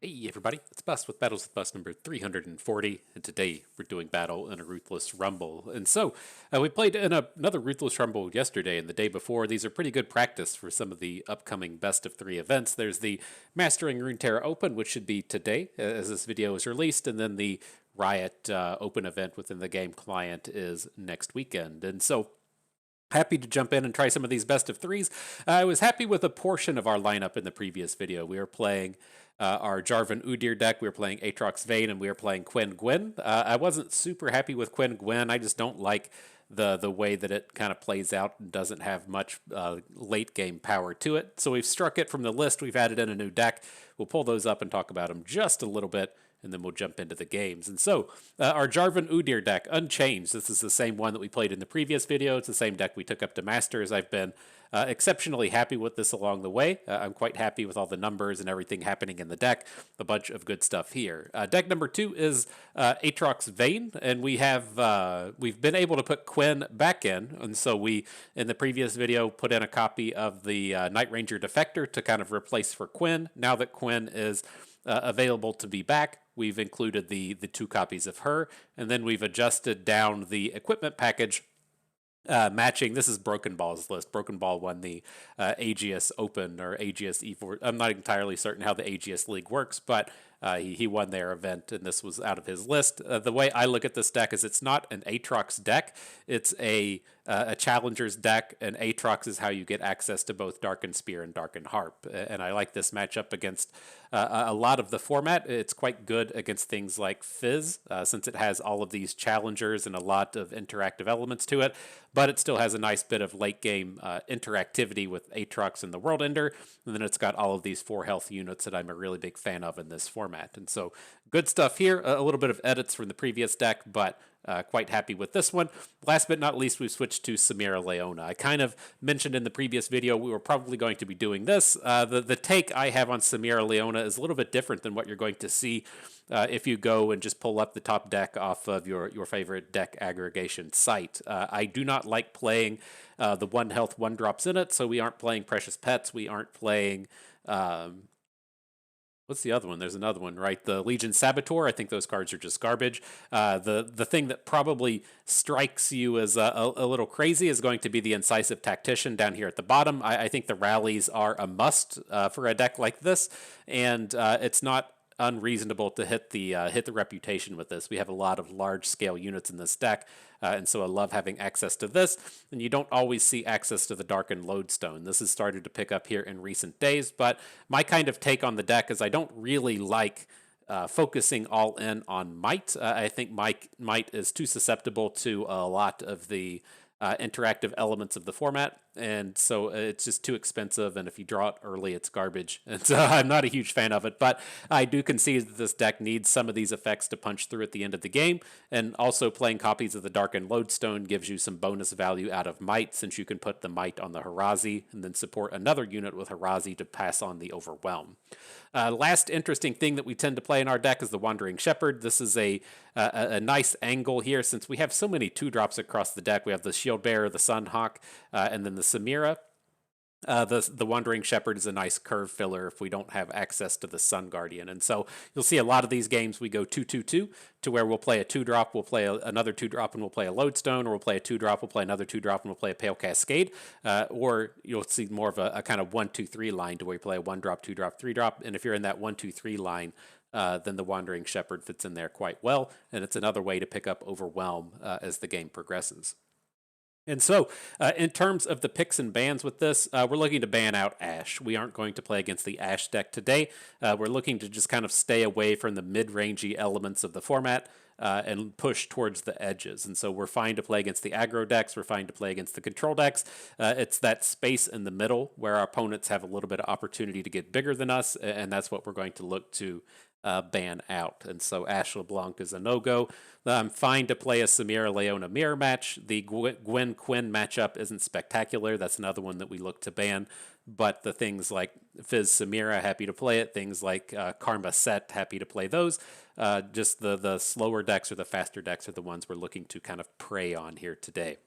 Hey everybody, it's Bus with Battles with Bus number 340, and today we're doing battle in a Ruthless Rumble. And so, we played in another Ruthless Rumble yesterday and the day before. These are pretty good practice for some of the upcoming best of three events. There's the Mastering Runeterra Open, which should be today as this video is released, and then the Riot Open event within the game client is next weekend. And so, happy to jump in and try some of these best of threes. I was happy with a portion of our lineup in the previous video. We were playing our Jarvan Udyr deck, we were playing Aatrox Vayne, and we were playing Quinn Gwyn. I wasn't super happy with Quinn Gwyn. I just don't like the way that it kind of plays out and doesn't have much late game power to it. So we've struck it from the list. We've added in a new deck. We'll pull those up and talk about them just a little bit, and then we'll jump into the games. And so, our Jarvan Udyr deck, unchanged. This is the same one that we played in the previous video. It's the same deck we took up to Masters. I've been exceptionally happy with this along the way. I'm quite happy with all the numbers and everything happening in the deck. A bunch of good stuff here. Deck number 2 is Aatrox Vayne, and we've been able to put Quinn back in, and so we, in the previous video, put in a copy of the Night Ranger Defector to kind of replace for Quinn. Now that Quinn is available to be back, we've included the two copies of her, and then we've adjusted down the equipment package matching. This is Broken Ball's list. Broken Ball won the AGS Open or AGS E4. I'm not entirely certain how the AGS League works, but he won their event, and this was out of his list. The way I look at this deck is it's not an Aatrox deck. It's a Challenger's deck, and Aatrox is how you get access to both Darken Spear and Darken Harp. And I like this matchup against a lot of the format. It's quite good against things like Fizz, since it has all of these challengers and a lot of interactive elements to it, but it still has a nice bit of late game interactivity with Aatrox and the World Ender, and then it's got all of these 4 health units that I'm a really big fan of in this format. And so, good stuff here. A little bit of edits from the previous deck, but quite happy with this one. Last but not least, we've switched to Samira Leona. I kind of mentioned in the previous video we were probably going to be doing this. The take I have on Samira Leona is a little bit different than what you're going to see if you go and just pull up the top deck off of your favorite deck aggregation site. I do not like playing the 1 health 1 drops in it, so we aren't playing Precious Pets. We aren't playing... what's the other one? There's another one, right? The Legion Saboteur. I think those cards are just garbage. The thing that probably strikes you as a little crazy is going to be the Incisive Tactician down here at the bottom. I think the rallies are a must for a deck like this, and it's not unreasonable to hit the reputation with this. We have a lot of large scale units in this deck, and so I love having access to this. And you don't always see access to the Darkened Lodestone. This has started to pick up here in recent days, but my kind of take on the deck is I don't really like focusing all in on Might. I think Might is too susceptible to a lot of the interactive elements of the format, and so it's just too expensive, and if you draw it early, it's garbage, and so I'm not a huge fan of it, but I do concede that this deck needs some of these effects to punch through at the end of the game, and also playing copies of the Darkened Lodestone gives you some bonus value out of Might, since you can put the Might on the Harazi, and then support another unit with Harazi to pass on the Overwhelm. Last interesting thing that we tend to play in our deck is the Wandering Shepherd. This is a nice angle here, since we have so many 2-drops across the deck. We have the Shield Bearer, the Sunhawk, and then the Samira. The Wandering Shepherd is a nice curve filler if we don't have access to the Sun Guardian. And so you'll see a lot of these games we go 2-2-2 to where we'll play a 2-drop, we'll play another 2-drop, and we'll play a Lodestone, or we'll play a 2-drop, we'll play another 2-drop, and we'll play a Pale Cascade. Or you'll see more of a kind of 1-2-3 line to where you play a 1-drop, 2-drop, 3-drop. And if you're in that 1-2-3 line, then the Wandering Shepherd fits in there quite well. And it's another way to pick up Overwhelm as the game progresses. And so, in terms of the picks and bans with this, we're looking to ban out Ashe. We aren't going to play against the Ashe deck today. We're looking to just kind of stay away from the mid-rangey elements of the format and push towards the edges. And so we're fine to play against the aggro decks. We're fine to play against the control decks. It's that space in the middle where our opponents have a little bit of opportunity to get bigger than us, and that's what we're going to look to ban out. And so Ashe LeBlanc is a no-go. I'm fine to play a Samira Leona mirror match. The Gwen Quinn matchup isn't spectacular. That's another one that we look to ban. But the things like Fizz Samira, happy to play it. Things like Karma Set, happy to play those. Just the slower decks or the faster decks are the ones we're looking to kind of prey on here today.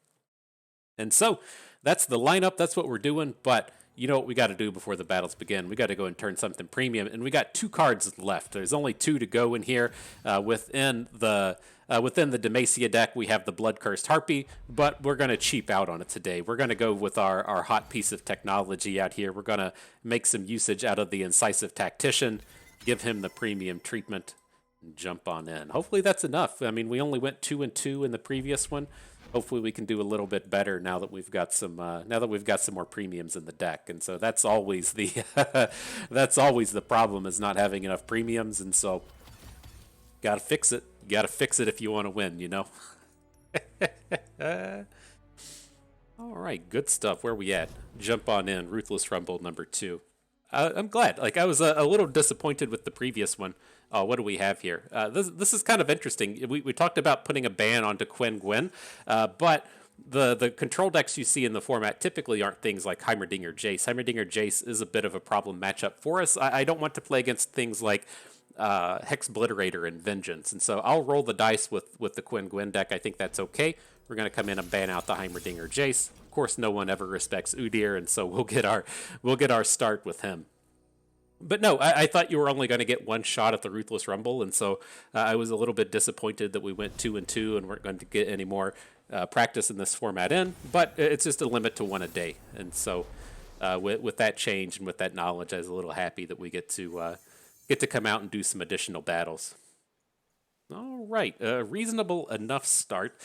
And so that's the lineup. That's what we're doing. But you know what we got to do before the battles begin? We got to go and turn something premium, and we got 2 cards left. There's only 2 to go in here. Within the Demacia deck, we have the Blood-Cursed Harpy, but we're going to cheap out on it today. We're going to go with our hot piece of technology out here. We're going to make some usage out of the Incisive Tactician, give him the premium treatment, and jump on in. Hopefully that's enough. I mean, we only went 2 and 2 in the previous one. Hopefully we can do a little bit better now that we've got some more premiums in the deck. And so that's always the that's always the problem, is not having enough premiums. And so gotta fix it. You gotta fix it if you want to win, you know. All right, good stuff. Where we at? Jump on in. Ruthless Rumble number 2. I'm glad. Like, I was a little disappointed with the previous one. What do we have here? This is kind of interesting. We talked about putting a ban onto Gwen, but the control decks you see in the format typically aren't things like Heimerdinger Jace. Heimerdinger Jace is a bit of a problem matchup for us. I don't want to play against things like Hex Obliterator and Vengeance, and so I'll roll the dice with the Gwen deck. I think that's okay. We're going to come in and ban out the Heimerdinger Jace. Of course, no one ever respects Udyr, and so we'll get our start with him. But no, I thought you were only going to get one shot at the Ruthless Rumble, and so I was a little bit disappointed that we went 2 and 2 and weren't going to get any more practice in this format in. But it's just a limit to 1 a day, and so with that change and with that knowledge, I was a little happy that we get to come out and do some additional battles. All right, reasonable enough start.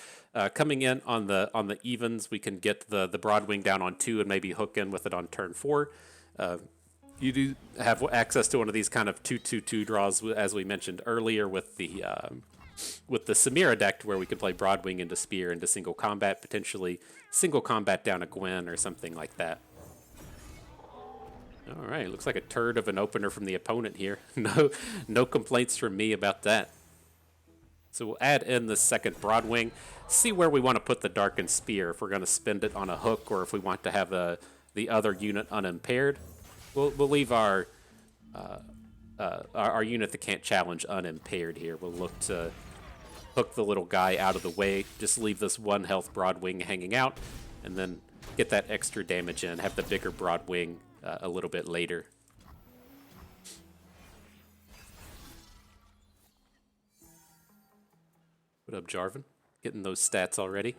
Coming in on the evens, we can get the Broadwing down on 2 and maybe hook in with it on turn 4. You do have access to one of these kind of 2/2/2 draws, as we mentioned earlier, with the Samira deck, where we could play Broadwing into Spear into single combat, potentially single combat down a Gwen or something like that. All right, looks like a turd of an opener from the opponent here. No complaints from me about that. So we'll add in the second Broadwing, see where we want to put the Darkened Spear, if we're going to spend it on a hook or if we want to have the other unit unimpaired. We'll leave our unit that can't challenge unimpaired here. We'll look to hook the little guy out of the way, just leave this 1 health Broadwing hanging out, and then get that extra damage in, have the bigger Broadwing a little bit later. What up, Jarvan? Getting those stats already?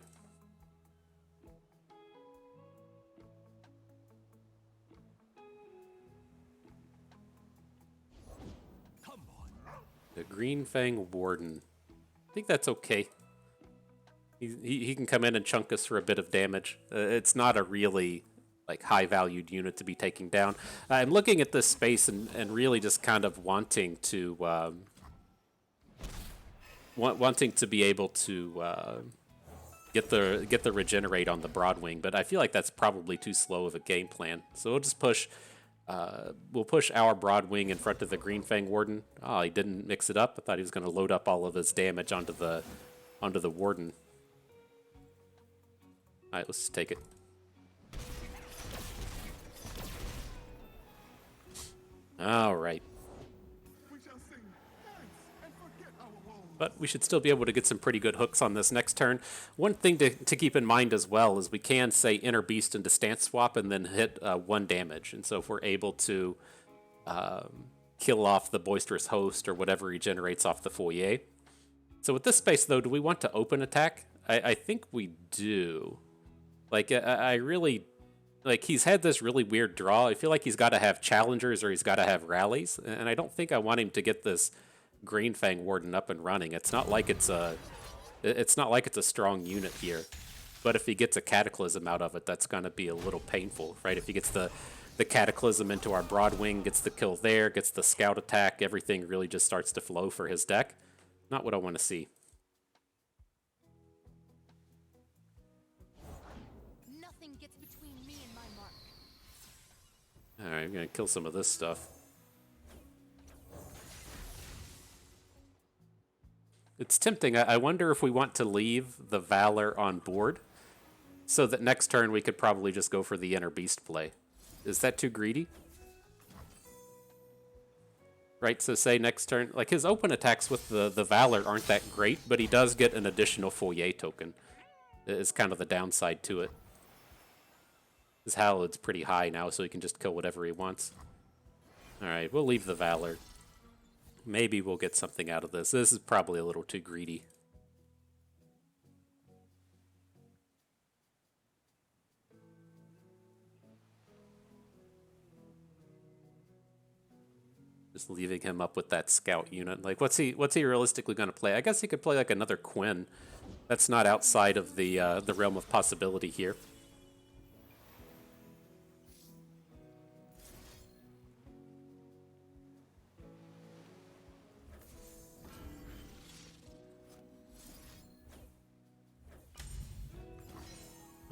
The Green Fang Warden. I think that's okay. He can come in and chunk us for a bit of damage. It's not a really like high-valued unit to be taking down. I'm looking at this space and really just kind of wanting to be able to get the regenerate on the Broadwing, but I feel like that's probably too slow of a game plan. So we'll just push. We'll push our Broadwing in front of the Green Fang Warden. Oh, he didn't mix it up. I thought he was going to load up all of his damage onto the Warden. All right, let's just take it. All right. But we should still be able to get some pretty good hooks on this next turn. One thing to keep in mind as well is we can say Inner Beast into Stance Swap and then hit 1 damage. And so if we're able to kill off the Boisterous Host or whatever he generates off the Foyer. So with this space, though, do we want to open attack? I think we do. Like, I really... Like, he's had this really weird draw. I feel like he's got to have challengers or he's got to have rallies. And I don't think I want him to get this Green Fang Warden up and running. It's not like it's a strong unit here. But if he gets a Cataclysm out of it, that's going to be a little painful, right? If he gets the Cataclysm into our Broadwing, gets the kill there, gets the Scout attack, everything really just starts to flow for his deck. Not what I want to see. Nothing gets between me and my mark. All right, I'm going to kill some of this stuff. It's tempting. I wonder if we want to leave the Valor on board so that next turn we could probably just go for the Inner Beast play. Is that too greedy? Right, so say next turn, like his open attacks with the Valor aren't that great, but he does get an additional Foyer token. Is kind of the downside to it. His Hallowed's pretty high now, so he can just kill whatever he wants. Alright, we'll leave the Valor. Maybe we'll get something out of this. This is probably a little too greedy. Just leaving him up with that scout unit. Like, what's he realistically going to play? I guess he could play like another Quinn. That's not outside of the realm of possibility here.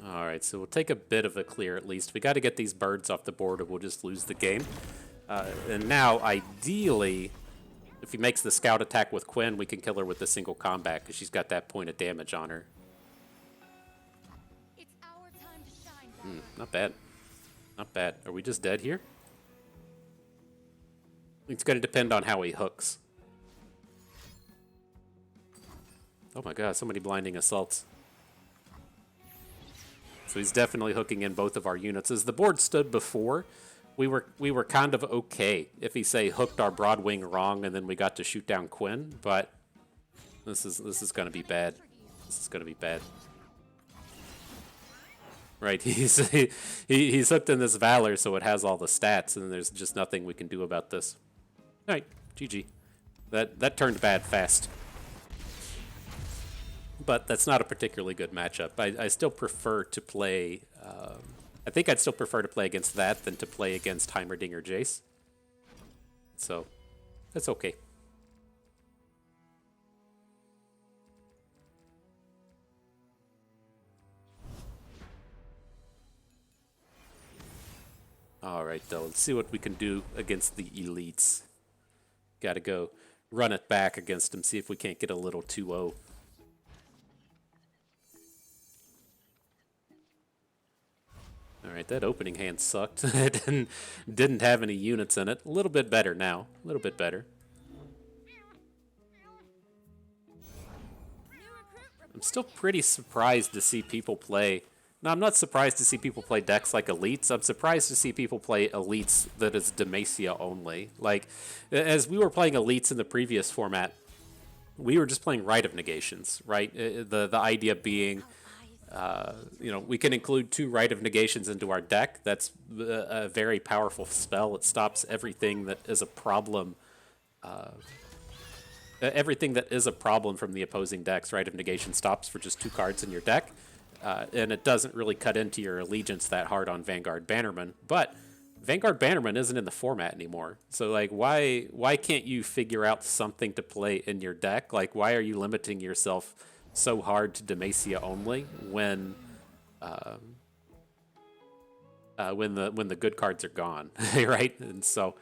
Alright, so we'll take a bit of a clear at least. We got to get these birds off the board or we'll just lose the game. And now, ideally, if he makes the scout attack with Quinn, we can kill her with a single combat because she's got that point of damage on her. It's our time to shine, Not bad. Not bad. Are we just dead here? It's going to depend on how he hooks. Oh my god, so many blinding assaults. So he's definitely hooking in both of our units. As the board stood before, we were kind of okay if he, say, hooked our Broadwing wrong and then we got to shoot down Quinn, but this is going to be bad. This is going to be bad. Right, he's hooked in this Valor, so it has all the stats, and there's just nothing we can do about this. All right, GG. That turned bad fast. But that's not a particularly good matchup. I still prefer to play... I think I'd still prefer to play against that than to play against Heimerdinger Jace. So, that's okay. Alright, though, let's see what we can do against the elites. Gotta go run it back against them, see if we can't get a little 2-0. Alright, that opening hand sucked. It didn't have any units in it. A little bit better now. A little bit better. I'm still pretty surprised to see people play... No, I'm not surprised to see people play decks like Elites. I'm surprised to see people play Elites that is Demacia only. Like, as we were playing Elites in the previous format, we were just playing Rite of Negations, right? The idea being... you know, we can include 2 Rite of Negations into our deck. That's a very powerful spell. It stops everything that is a problem. Everything that is a problem from the opposing decks. Rite of Negation stops for just 2 cards in your deck. And it doesn't really cut into your allegiance that hard on Vanguard Bannerman. But Vanguard Bannerman isn't in the format anymore. So, like, why can't you figure out something to play in your deck? Like, why are you limiting yourself so hard to Demacia only when the good cards are gone, right? And so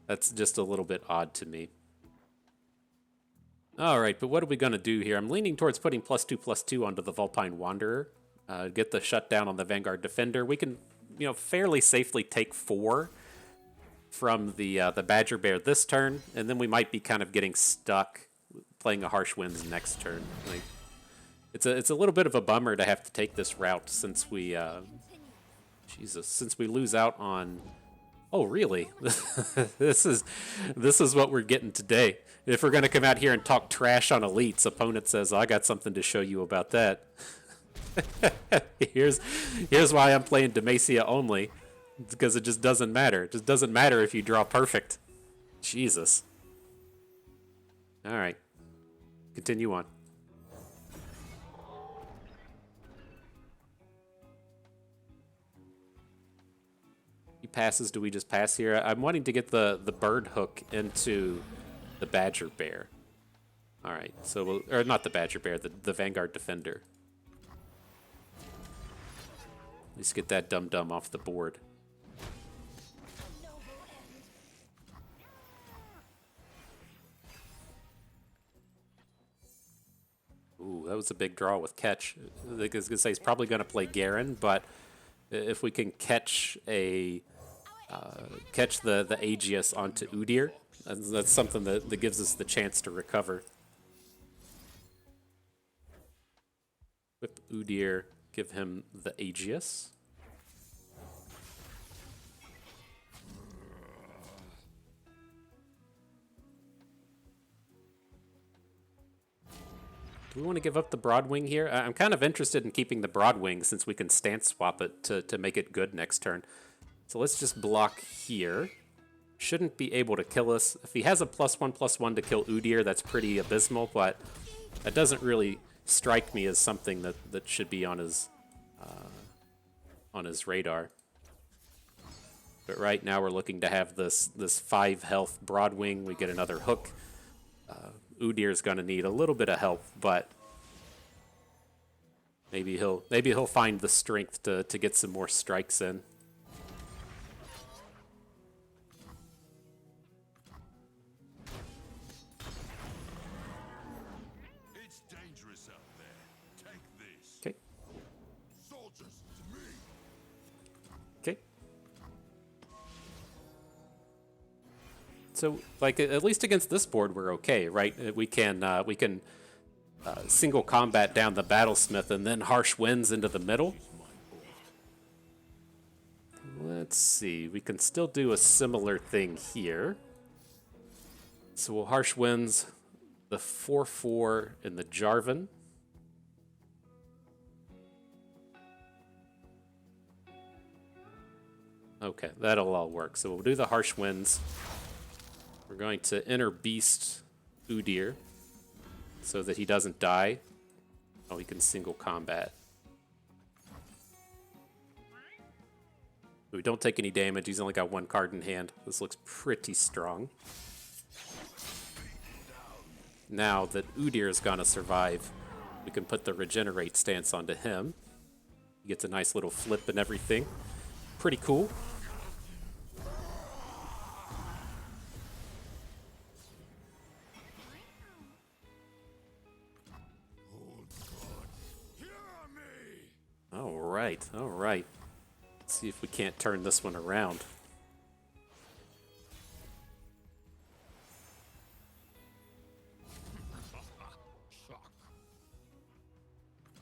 that's just a little bit odd to me. All right, but what are we going to do here? I'm leaning towards putting +2/+2 onto the Vulpine Wanderer. Get the shutdown on the Vanguard Defender. We can, you know, fairly safely take 4 from the Badger Bear this turn, and then we might be kind of getting stuck playing a Harsh Winds next turn. Like, it's a little bit of a bummer to have to take this route since we since we lose out on... Oh, really? This is what we're getting today. If we're going to come out here and talk trash on Elites, opponent says, I got something to show you about that. Here's why I'm playing Demacia only. It's because it just doesn't matter. It just doesn't matter if you draw perfect. Jesus. All right. Continue on. He passes. Do we just pass here? I'm wanting to get the bird hook into the Badger Bear. All right. So we'll, or not the Badger Bear, the Vanguard Defender. Let's get that dum-dum off the board. Ooh, that was a big draw with catch. I was going to say he's probably going to play Garen, but if we can catch a catch the Aegis onto Udyr, that's something that gives us the chance to recover. Whip Udyr, give him the Aegis. Do we want to give up the Broadwing here? I'm kind of interested in keeping the Broadwing since we can stance swap it to make it good next turn. So let's just block here. Shouldn't be able to kill us. If he has a +1/+1 to kill Udyr, that's pretty abysmal, but that doesn't really strike me as something that should be on his radar. But right now we're looking to have this 5 health Broadwing. We get another hook. Udyr's gonna need a little bit of help, but maybe he'll find the strength to get some more strikes in. It's dangerous out there. Take this. Okay. Soldiers to me. Okay. So, like, at least against this board, we're okay, right? We can single combat down the Battlesmith and then harsh winds into the middle. Let's see. We can still do a similar thing here. So we'll harsh winds the 4/4 in the Jarvan. Okay, that'll all work. So we'll do the harsh winds. We're going to Inner Beast Udyr so that he doesn't die. Oh, he can single combat. We don't take any damage. He's only got 1 card in hand. This looks pretty strong. Now that Udyr is going to survive, we can put the Regenerate stance onto him. He gets a nice little flip and everything. Pretty cool. All right. Let's see if we can't turn this one around.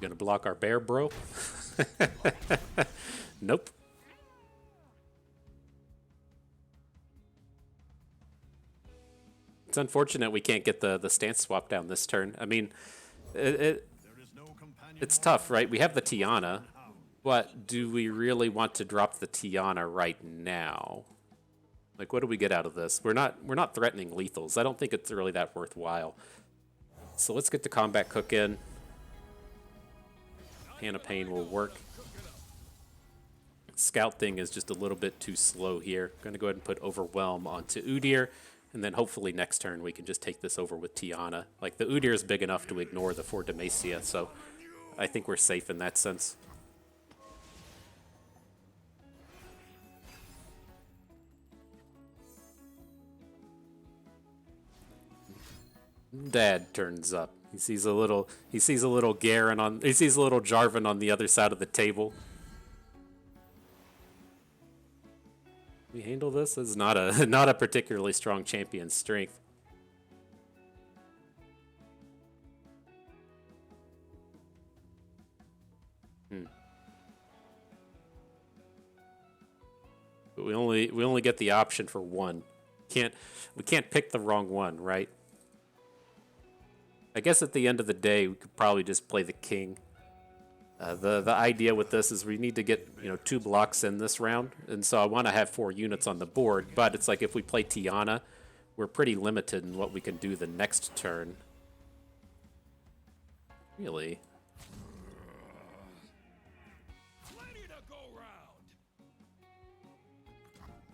Gonna block our bear, bro? Nope. It's unfortunate we can't get the stance swap down this turn. I mean, it's tough, right? We have the Tiana, but do we really want to drop the Tiana right now? Like, what do we get out of this? We're not threatening lethals. I don't think it's really that worthwhile. So let's get the combat cook in. Hand of Pain will work. Scout thing is just a little bit too slow here. Going to go ahead and put Overwhelm onto Udyr, and then hopefully next turn we can just take this over with Tiana. Like, the Udyr is big enough to ignore the 4 Demacia, so I think we're safe in that sense. Dad turns up. He sees a little Garen on. He sees a little Jarvan on the other side of the table. We handle this as not a particularly strong champion's strength. But we only get the option for one. We can't pick the wrong one, right? I guess at the end of the day, we could probably just play the king. The idea with this is we need to get 2 blocks in this round, and so I want to have 4 units on the board. But it's like if we play Tiana, we're pretty limited in what we can do the next turn. Really?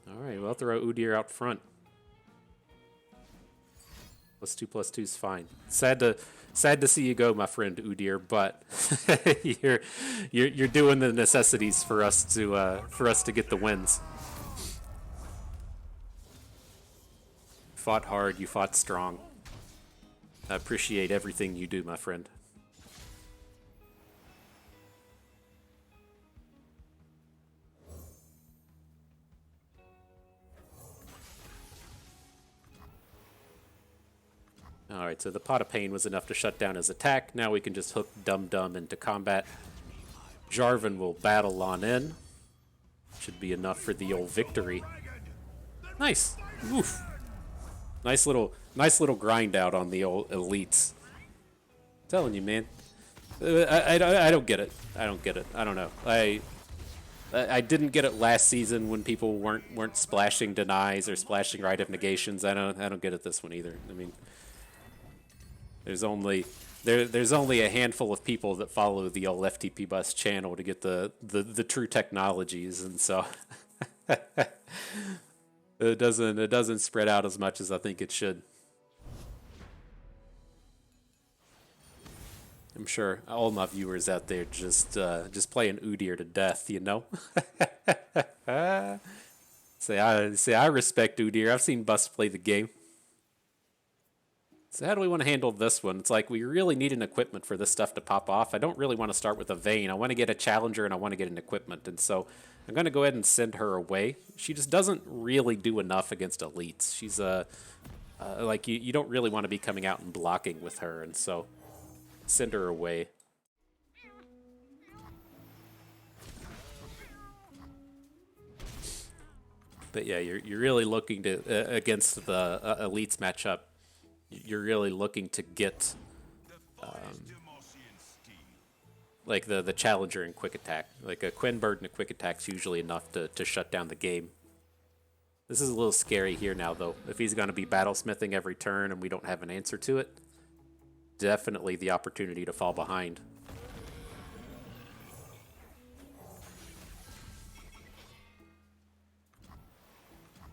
All right, we'll throw Udyr out front. +2/+2 is fine. Sad to see you go, my friend Udyr, but you're doing the necessities for us to get the wins. You fought hard, you fought strong. I appreciate everything you do, my friend. Alright, so the Pot of Pain was enough to shut down his attack. Now we can just hook Dum Dum into combat. Jarvan will battle on in. Should be enough for the old victory. Nice! Oof! Nice little grind out on the old elites. Telling you, man. I don't get it. I don't get it. I don't know. I didn't get it last season when people weren't splashing denies or splashing right of negations. I don't get it this one either. I mean, there's only a handful of people that follow the old FTP Bus channel to get the true technologies, and so it doesn't spread out as much as I think it should. I'm sure all my viewers out there just playing Udyr to death, you know. I respect Udyr. I've seen Bus play the game. So how do we want to handle this one? It's like we really need an equipment for this stuff to pop off. I don't really want to start with a Vayne. I want to get a challenger and I want to get an equipment. And so I'm going to go ahead and send her away. She just doesn't really do enough against elites. She's like you don't really want to be coming out and blocking with her. And so send her away. But yeah, you're really looking to against the elites matchup. You're really looking to get like the challenger and quick attack. Like a Quinn Bird and a quick attack's usually enough to shut down the game. This is a little scary here now, though. If he's going to be battlesmithing every turn and we don't have an answer to it, definitely the opportunity to fall behind.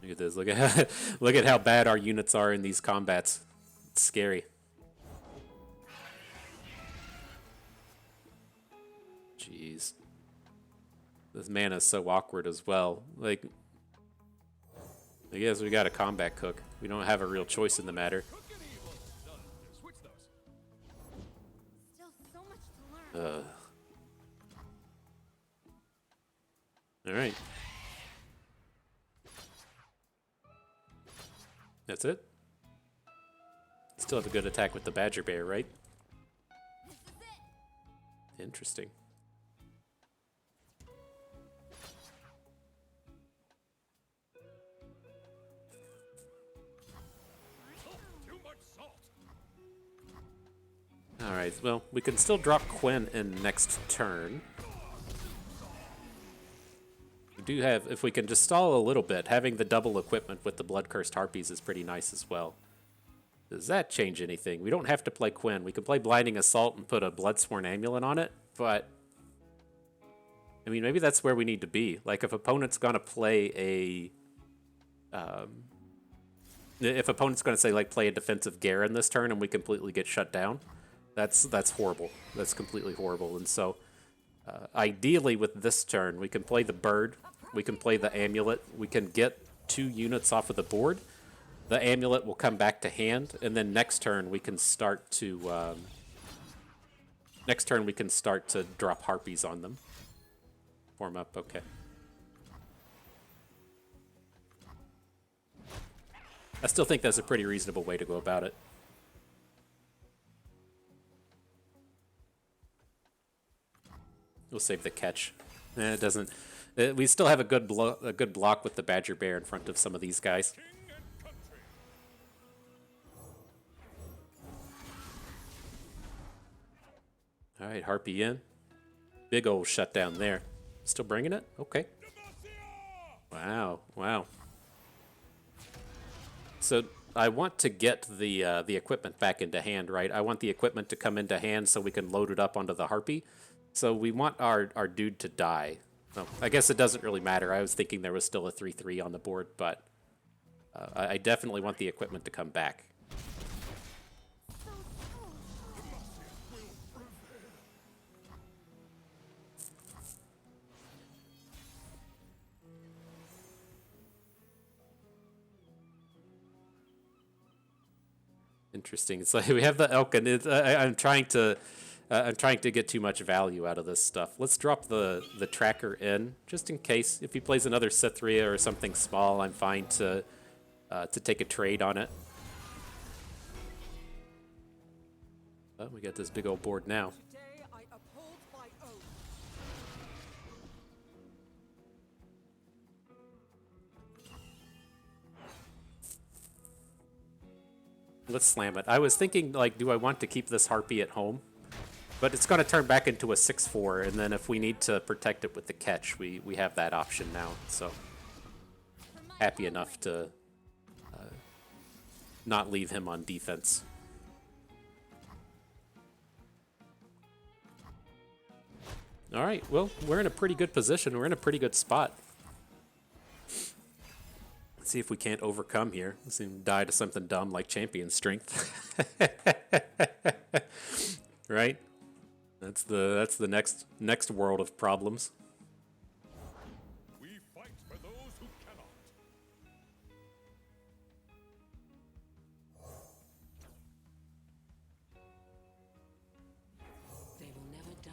Look at this. Look at how bad our units are in these combats. It's scary. Jeez. This mana's so awkward as well. Like, I guess we got a combat cook. We don't have a real choice in the matter. Still so much to learn. Alright. That's it? Still have a good attack with the Badger Bear, right? This is it. Interesting. Alright, well, we can still drop Quinn in next turn. We do have, if we can just stall a little bit, having the double equipment with the Blood-Cursed Harpies is pretty nice as well. Does that change anything? We don't have to play Quinn. We can play Blinding Assault and put a Bloodsworn Amulet on it, but I mean, maybe that's where we need to be. Like, if opponent's going to play if opponent's going to say, like, play a defensive Garen this turn and we completely get shut down, that's horrible. That's completely horrible. And so, ideally with this turn, we can play the Bird, we can play the Amulet, we can get 2 units off of the board. The Amulet will come back to hand, and then next turn we can start to drop Harpies on them. Form up, okay. I still think that's a pretty reasonable way to go about it. We'll save the catch. It doesn't. We still have a good block with the Badger Bear in front of some of these guys. All right, Harpy in. Big old shutdown there. Still bringing it? Okay. Wow, wow. So I want to get the equipment back into hand, right? I want the equipment to come into hand so we can load it up onto the Harpy. So we want our dude to die. Well, I guess it doesn't really matter. I was thinking there was still a 3-3 on the board, but I definitely want the equipment to come back. Interesting. It's like we have the elk, and I'm trying to get too much value out of this stuff. Let's drop the tracker in just in case. If he plays another Cithria or something small, I'm fine to take a trade on it. Oh, we got this big old board now. Today I uphold my oath. let's slam it. I was thinking, like, do I want to keep this Harpy at home? But it's going to turn back into a 6/4, and then if we need to protect it with the catch, we have that option now. So happy enough to not leave him on defense. All right, well, we're in a pretty good position. We're in a pretty good spot. Let's see if we can't overcome here. Let's see him die to something dumb like champion strength. Right? That's the next world of problems. We fight for those who cannot. They will never die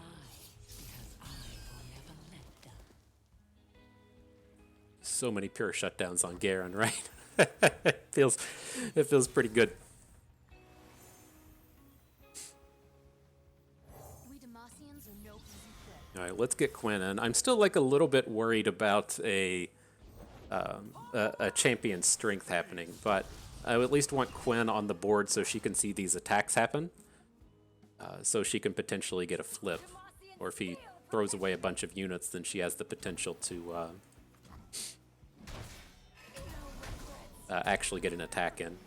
because I will never let them. So many pure shutdowns on Garen, right? it feels pretty good. We Demacians are no easy prey. All right, let's get Quinn in. I'm still like a little bit worried about a champion strength happening, but I at least want Quinn on the board so she can see these attacks happen, so she can potentially get a flip. Or if he throws away a bunch of units, then she has the potential to actually get an attack in.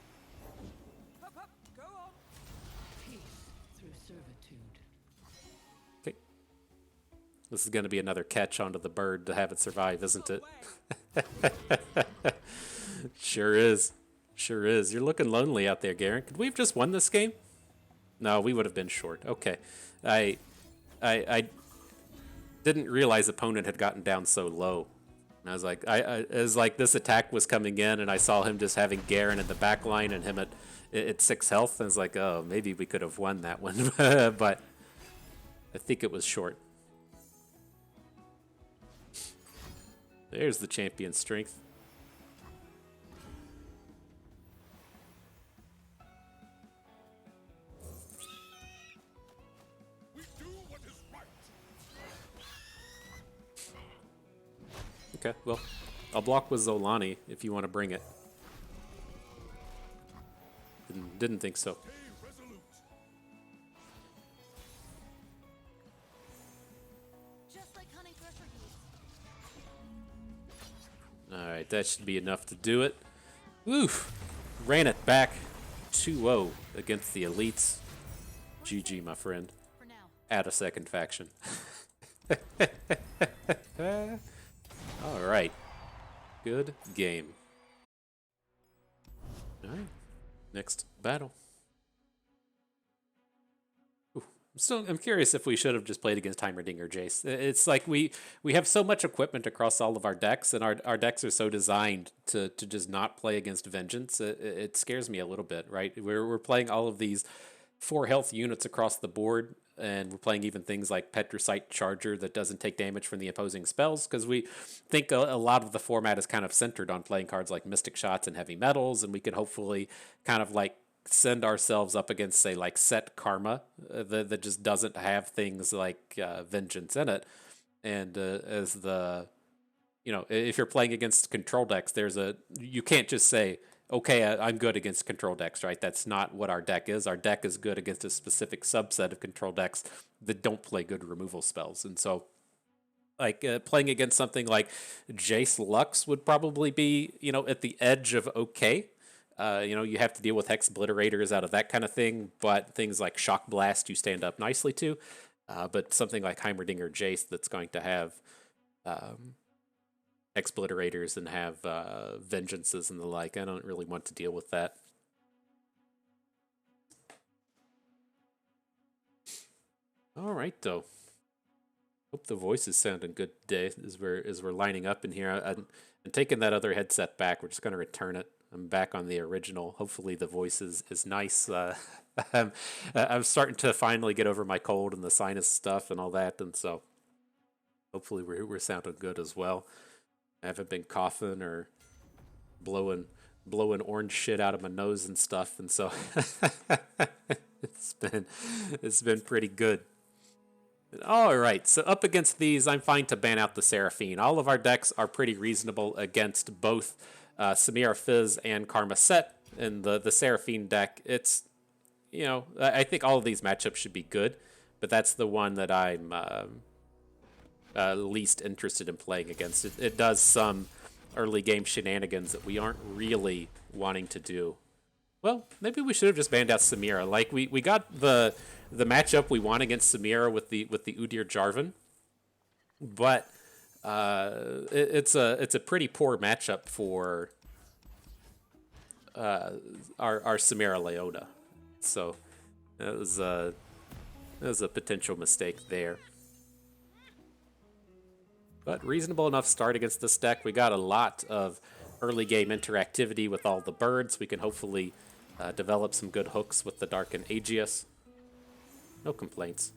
Go on. Peace through servitude. Okay. This is going to be another catch onto the bird to have it survive, isn't it? Sure is. Sure is. You're looking lonely out there, Garen. Could we have just won this game? No, we would have been short. Okay. I didn't realize opponent had gotten down so low. And I was like, it was like this attack was coming in, and I saw him just having Garen in the back line and him at 6 health. And I was like, oh, maybe we could have won that one. But I think it was short. There's the champion strength. We do what is right. Okay, well, I'll block with Zolani if you want to bring it. Didn't think so. Stay resolute. Just like hunting thresher geese. Alright, that should be enough to do it. Oof! Ran it back 2-0 against the elites. GG, my friend. For now. Add a second faction. Alright. Good game. Alright. Next battle. I'm curious if we should have just played against Heimerdinger Jace. It's like we have so much equipment across all of our decks, and our decks are so designed to just not play against Vengeance. It scares me a little bit, right? We're playing all of these 4 health units across the board, and we're playing even things like Petricite Charger that doesn't take damage from the opposing spells, because we think a lot of the format is kind of centered on playing cards like Mystic Shots and Heavy Metals, and we could hopefully kind of like send ourselves up against, say, like Set Karma that just doesn't have things like Vengeance in it. And as the, if you're playing against control decks, you can't just say, okay, I'm good against control decks, right? That's not what our deck is. Our deck is good against a specific subset of control decks that don't play good removal spells. And so, like, playing against something like Jace Lux would probably be, at the edge of okay. You have to deal with Hex Obliterators out of that kind of thing, but things like Shock Blast you stand up nicely to. But something like Heimerdinger Jace that's going to have Hex Obliterators and have Vengeances and the like, I don't really want to deal with that. All right, though. Hope the voice is sounding good today as we're lining up in here. I'm taking that other headset back. We're just going to return it. I'm back on the original. Hopefully the voice is nice. I'm starting to finally get over my cold and the sinus stuff and all that, and so hopefully we're sounding good as well. I haven't been coughing or blowing orange shit out of my nose and stuff, and so it's been pretty good. All right, so up against these, I'm fine to ban out the Seraphine. All of our decks are pretty reasonable against both Samira Fizz and Karma Set. in the Seraphine deck, it's, you know, I think all of these matchups should be good, but that's the one that I'm least interested in playing against. It does some early game shenanigans that we aren't really wanting to do. Well, maybe we should have just banned out Samira. Like we got the matchup we want against Samira with the Udyr Jarvan, but it's a pretty poor matchup for our Samira Leona. So that was a potential mistake there. But reasonable enough start against this deck. We got a lot of early game interactivity with all the birds. We can hopefully develop some good hooks with the Dark and Aegius. No complaints.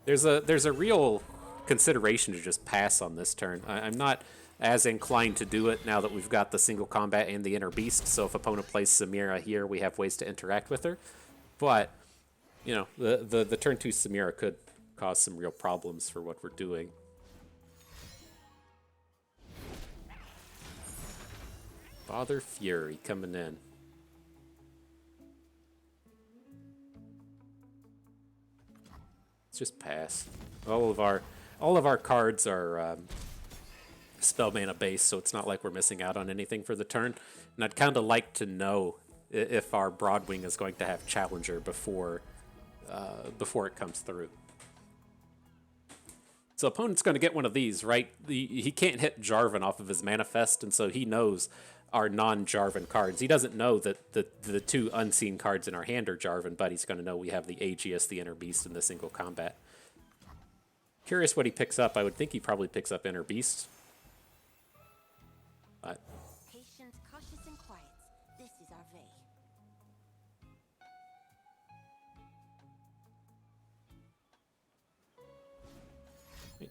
There's a real consideration to just pass on this turn. I'm not as inclined to do it now that we've got the single combat and the inner beast. So if opponent plays Samira here, we have ways to interact with her. But you know, the turn 2 Samira could cause some real problems for what we're doing. Father Fury coming in. Let's just pass. All of our cards are spell mana based, so it's not like we're missing out on anything for the turn. And I'd kind of like to know if our Broadwing is going to have Challenger before it comes through. So opponent's going to get one of these, right? He can't hit Jarvan off of his Manifest, and so he knows our non-Jarvan cards. He doesn't know that the two unseen cards in our hand are Jarvan, but he's going to know we have the Aegius, the Inner Beast, and the single combat. Curious what he picks up. I would think he probably picks up Inner Beast. But Patient, cautious, and quiet. This is our Vayne.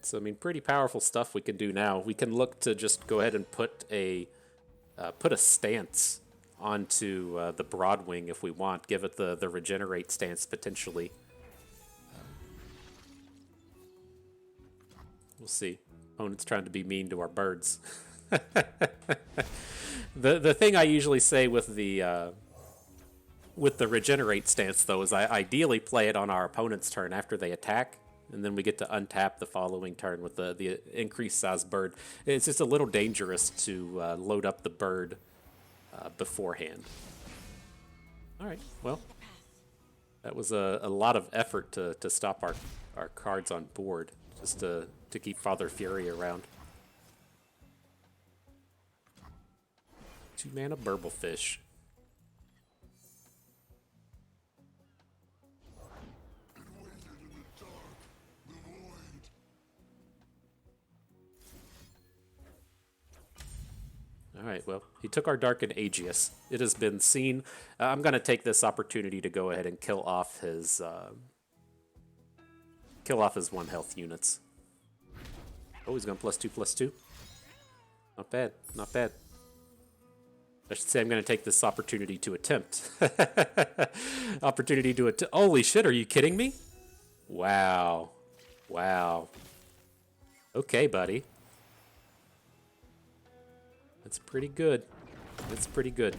so, I mean, pretty powerful stuff we can do now. We can look to just go ahead and put a stance onto the Broadwing if we want. Give it the regenerate stance potentially. We'll see. Opponent's trying to be mean to our birds. The thing I usually say with the regenerate stance though is I ideally play it on our opponent's turn after they attack, and then we get to untap the following turn with the increased size bird. It's just a little dangerous to load up the bird beforehand. All right, well, that was a lot of effort to stop our cards on board, just to keep Father Fury around. 2 mana Burblefish. Alright, well, he took our Dark and Aegius. It has been seen. I'm going to take this opportunity to go ahead and kill off his 1 health units. Oh, he's going +2/+2. Not bad, not bad. I should say I'm going to take this opportunity to attempt. Opportunity to attempt. Holy shit, are you kidding me? Wow. Wow. Okay, buddy. That's pretty good. That's pretty good.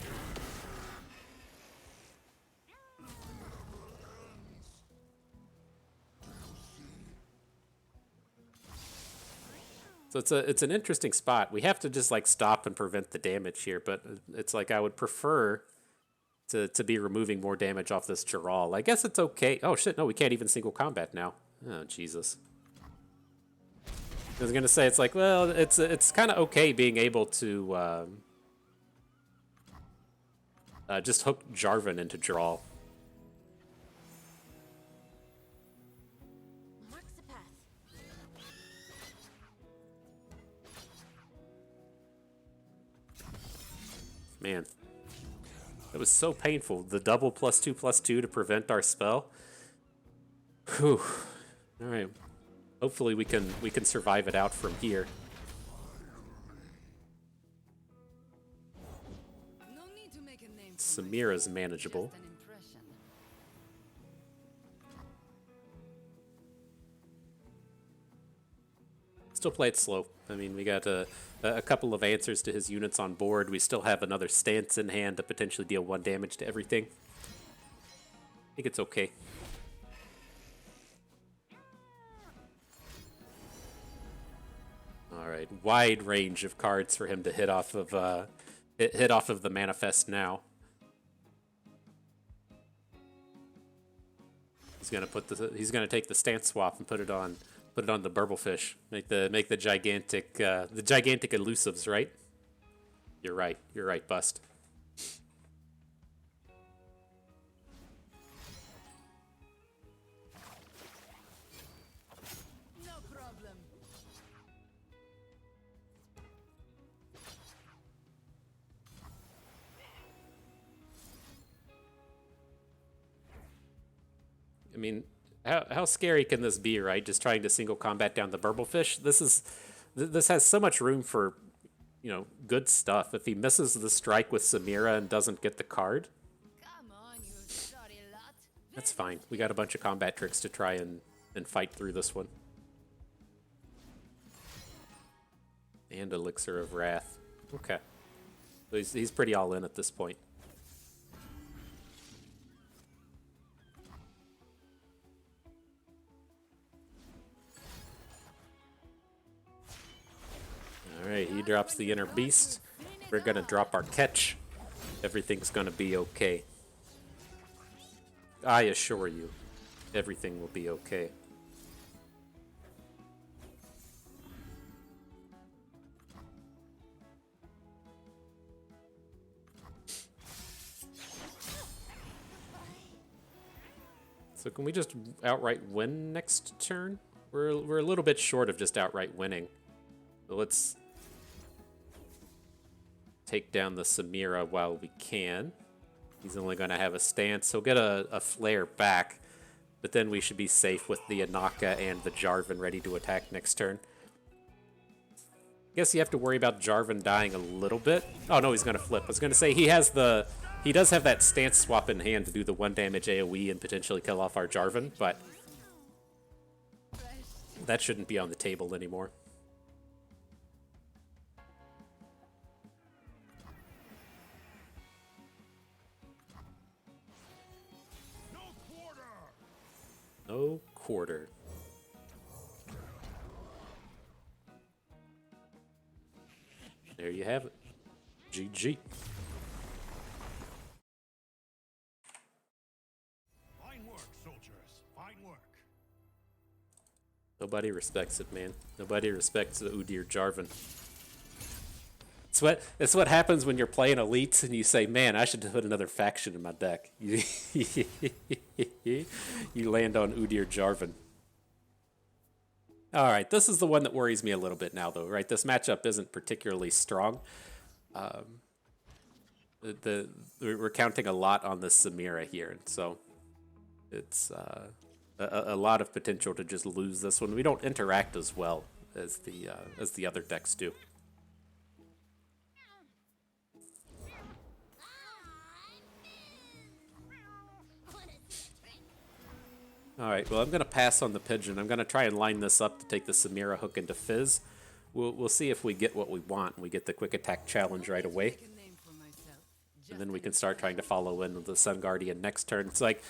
So it's an interesting spot. We have to just like stop and prevent the damage here, but it's like I would prefer to be removing more damage off this Jarral. I guess it's okay. Oh shit, no, we can't even single combat now. Oh Jesus. I was gonna say it's like, well, it's kind of okay being able to just hook Jarvan into Jarral. Marks the path. Man, it was so painful. The double +2/+2 to prevent our spell. Whew. All right. Hopefully we can survive it out from here. No need to make a name for Samira's manageable. just an impression. Still play it slow. I mean, we got a couple of answers to his units on board. We still have another stance in hand to potentially deal 1 damage to everything. I think it's okay. All right, wide range of cards for him to hit off of hit off of the manifest now. He's gonna take the stance swap and put it on the burblefish. Make the gigantic elusives, right? You're right, Bust. No problem. I mean, how scary can this be, right? Just trying to single combat down the burblefish. This has so much room for, you know, good stuff. If he misses the strike with Samira and doesn't get the card, Come on, you sorry lot. that's fine. We got a bunch of combat tricks to try and fight through this one. And Elixir of Wrath. Okay. So he's pretty all in at this point. Alright, he drops the Inner Beast. We're gonna drop our catch. Everything's gonna be okay. I assure you, everything will be okay. So can we just outright win next turn? We're a little bit short of just outright winning. So let's take down the Samira while we can. He's only going to have a stance. He'll get a flare back, but then we should be safe with the Anaka and the Jarvan ready to attack next turn. I guess you have to worry about Jarvan dying a little bit. Oh no, he's going to flip. I was going to say he does have that stance swap in hand to do the 1 damage AoE and potentially kill off our Jarvan, but that shouldn't be on the table anymore. No quarter. There you have it. GG. Fine work, soldiers. Fine work. Nobody respects it, man. Nobody respects the Udyr Jarvan. It's what happens when you're playing elites and you say, man, I should put another faction in my deck. You land on Udyr Jarvan. All right, this is the one that worries me a little bit now, though, right? This matchup isn't particularly strong. We're counting a lot on the Samira here, and so it's a lot of potential to just lose this one. We don't interact as well as the other decks do. All right, well, I'm going to pass on the Pigeon. I'm going to try and line this up to take the Samira hook into Fizz. We'll see if we get what we want. We get the quick attack challenge right away. And then we can start trying to follow in with the Sun Guardian next turn. It's like,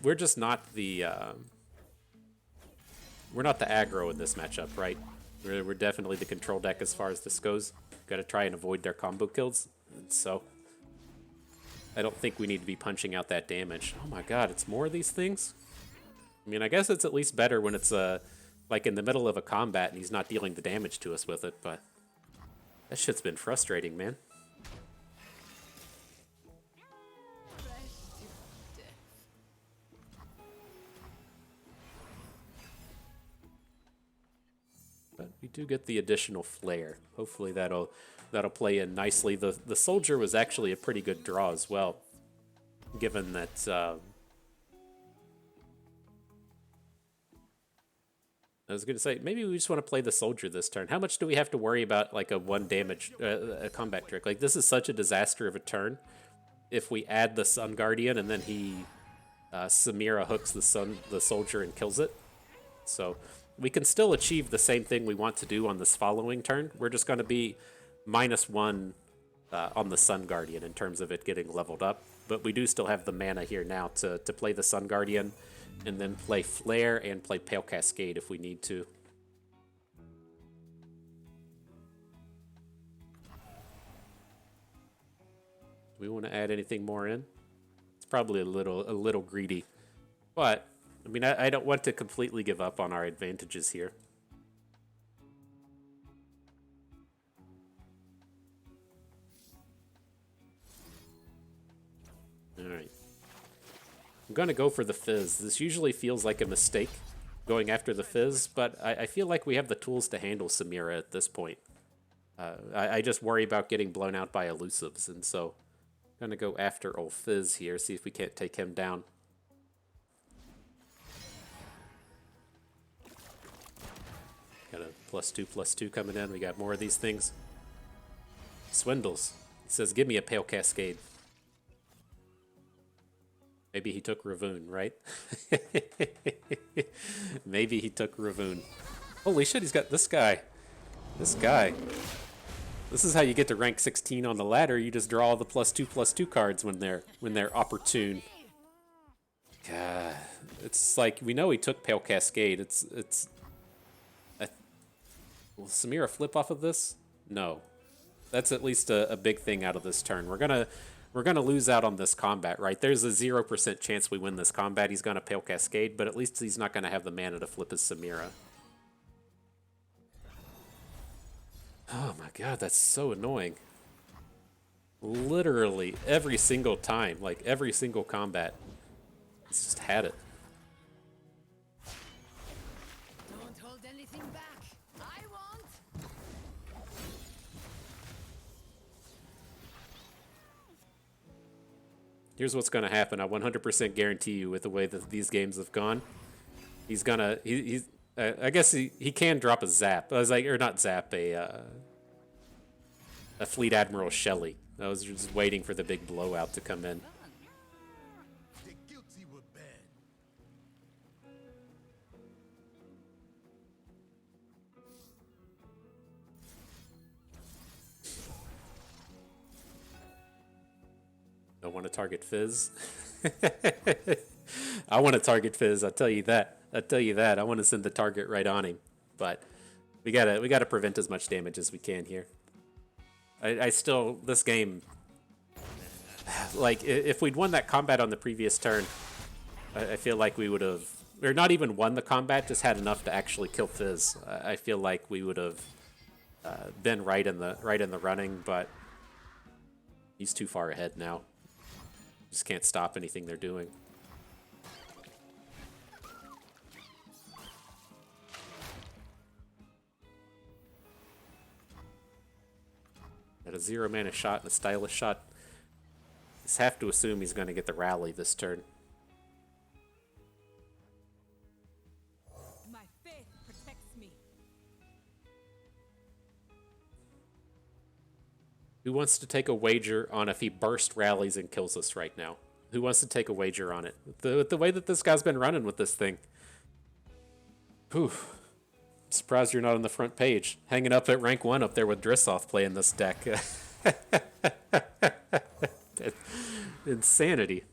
we're just not the... we're not the aggro in this matchup, right? We're definitely the control deck as far as this goes. Got to try and avoid their combo kills. And so, I don't think we need to be punching out that damage. Oh my god, it's more of these things? I mean, I guess it's at least better when it's like in the middle of a combat and he's not dealing the damage to us with it, but that shit's been frustrating, man. But we do get the additional flare. Hopefully that'll play in nicely. The soldier was actually a pretty good draw as well, given that I was going to say, maybe we just want to play the soldier this turn. How much do we have to worry about, like, a 1 damage a combat trick? Like, this is such a disaster of a turn. If we add the Sun Guardian and then he Samira hooks the soldier and kills it. So we can still achieve the same thing we want to do on this following turn. We're just going to be -1 on the Sun Guardian in terms of it getting leveled up. But we do still have the mana here now to play the Sun Guardian and then play Flare and play Pale Cascade if we need to. Do we want to add anything more in? It's probably a little greedy. But, I mean, I don't want to completely give up on our advantages here. Alright. I'm going to go for the Fizz. This usually feels like a mistake, going after the Fizz, but I feel like we have the tools to handle Samira at this point. I just worry about getting blown out by elusives, and so I'm going to go after old Fizz here, see if we can't take him down. Got a +2/+2 coming in. We got more of these things. Swindles. He says, give me a Pale Cascade. Maybe he took Ravoon, right? Maybe he took Ravoon. Holy shit, he's got this guy. This guy. This is how you get to rank 16 on the ladder. You just draw all the +2/+2 cards when they're opportune. God, it's like we know he took Pale Cascade. Will Samira flip off of this? No. That's at least a big thing out of this turn. We're gonna lose out on this combat, right? There's a 0% chance we win this combat. He's gonna Pale Cascade, but at least he's not gonna have the mana to flip his Samira. Oh my god, that's so annoying. Literally every single time, like every single combat, he's just had it. Don't hold anything back. I won't. Here's what's going to happen. I 100% guarantee you, with the way that these games have gone, he's gonna I guess he can drop a Zap. I was like, or not Zap, a Fleet Admiral Shelley. I was just waiting for the big blowout to come in. The guilty were bad. Don't want to target Fizz. I want to target Fizz. I'll tell you that. I want to send the target right on him. But we gotta prevent as much damage as we can here. I still, this game, like if we'd won that combat on the previous turn, I feel like we would have, or not even won the combat, just had enough to actually kill Fizz. I feel like we would have been right in the running, but he's too far ahead now. Just can't stop anything they're doing. At a 0 mana shot and a stylish shot, just have to assume he's going to get the rally this turn. My faith protects me. Who wants to take a wager on if he burst rallies and kills us right now? Who wants to take a wager on it? With the way that this guy's been running with this thing. Whew. I'm surprised you're not on the front page. Hanging up at rank 1 up there with Drissoth playing this deck. Insanity.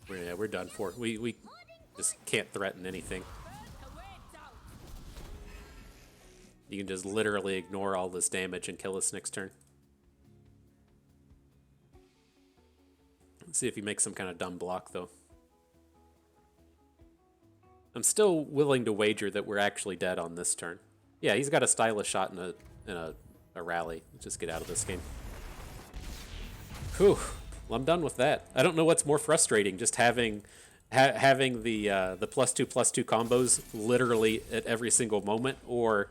We're done for. We just can't threaten anything. You can just literally ignore all this damage and kill us next turn. Let's see if he makes some kind of dumb block, though. I'm still willing to wager that we're actually dead on this turn. Yeah, he's got a stylish shot and a rally. Just get out of this game. Whew. Well, I'm done with that. I don't know what's more frustrating, just having the +2/+2 combos literally at every single moment, or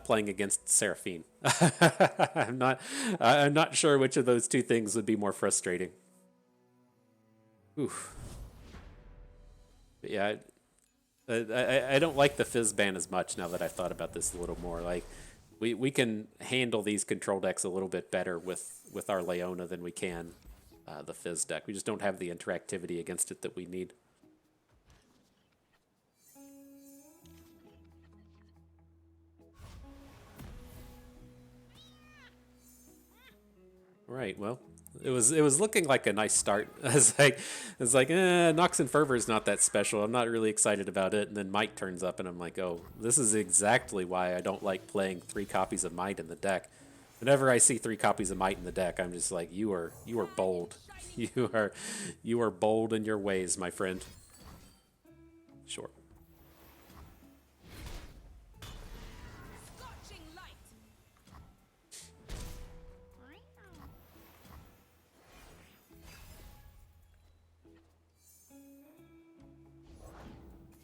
playing against Seraphine. I'm not sure which of those two things would be more frustrating. Oof. But yeah. I don't like the Fizz ban as much now that I've thought about this a little more. Like, we can handle these control decks a little bit better with our Leona than we can the Fizz deck. We just don't have the interactivity against it that we need. Right. Well, it was looking like a nice start. Nox and Fervor is not that special. I'm not really excited about it. And then Might turns up, and I'm like, oh, this is exactly why I don't like playing 3 copies of Might in the deck. Whenever I see 3 copies of Might in the deck, I'm just like, you are bold. You are bold in your ways, my friend. Sure. Scorching light.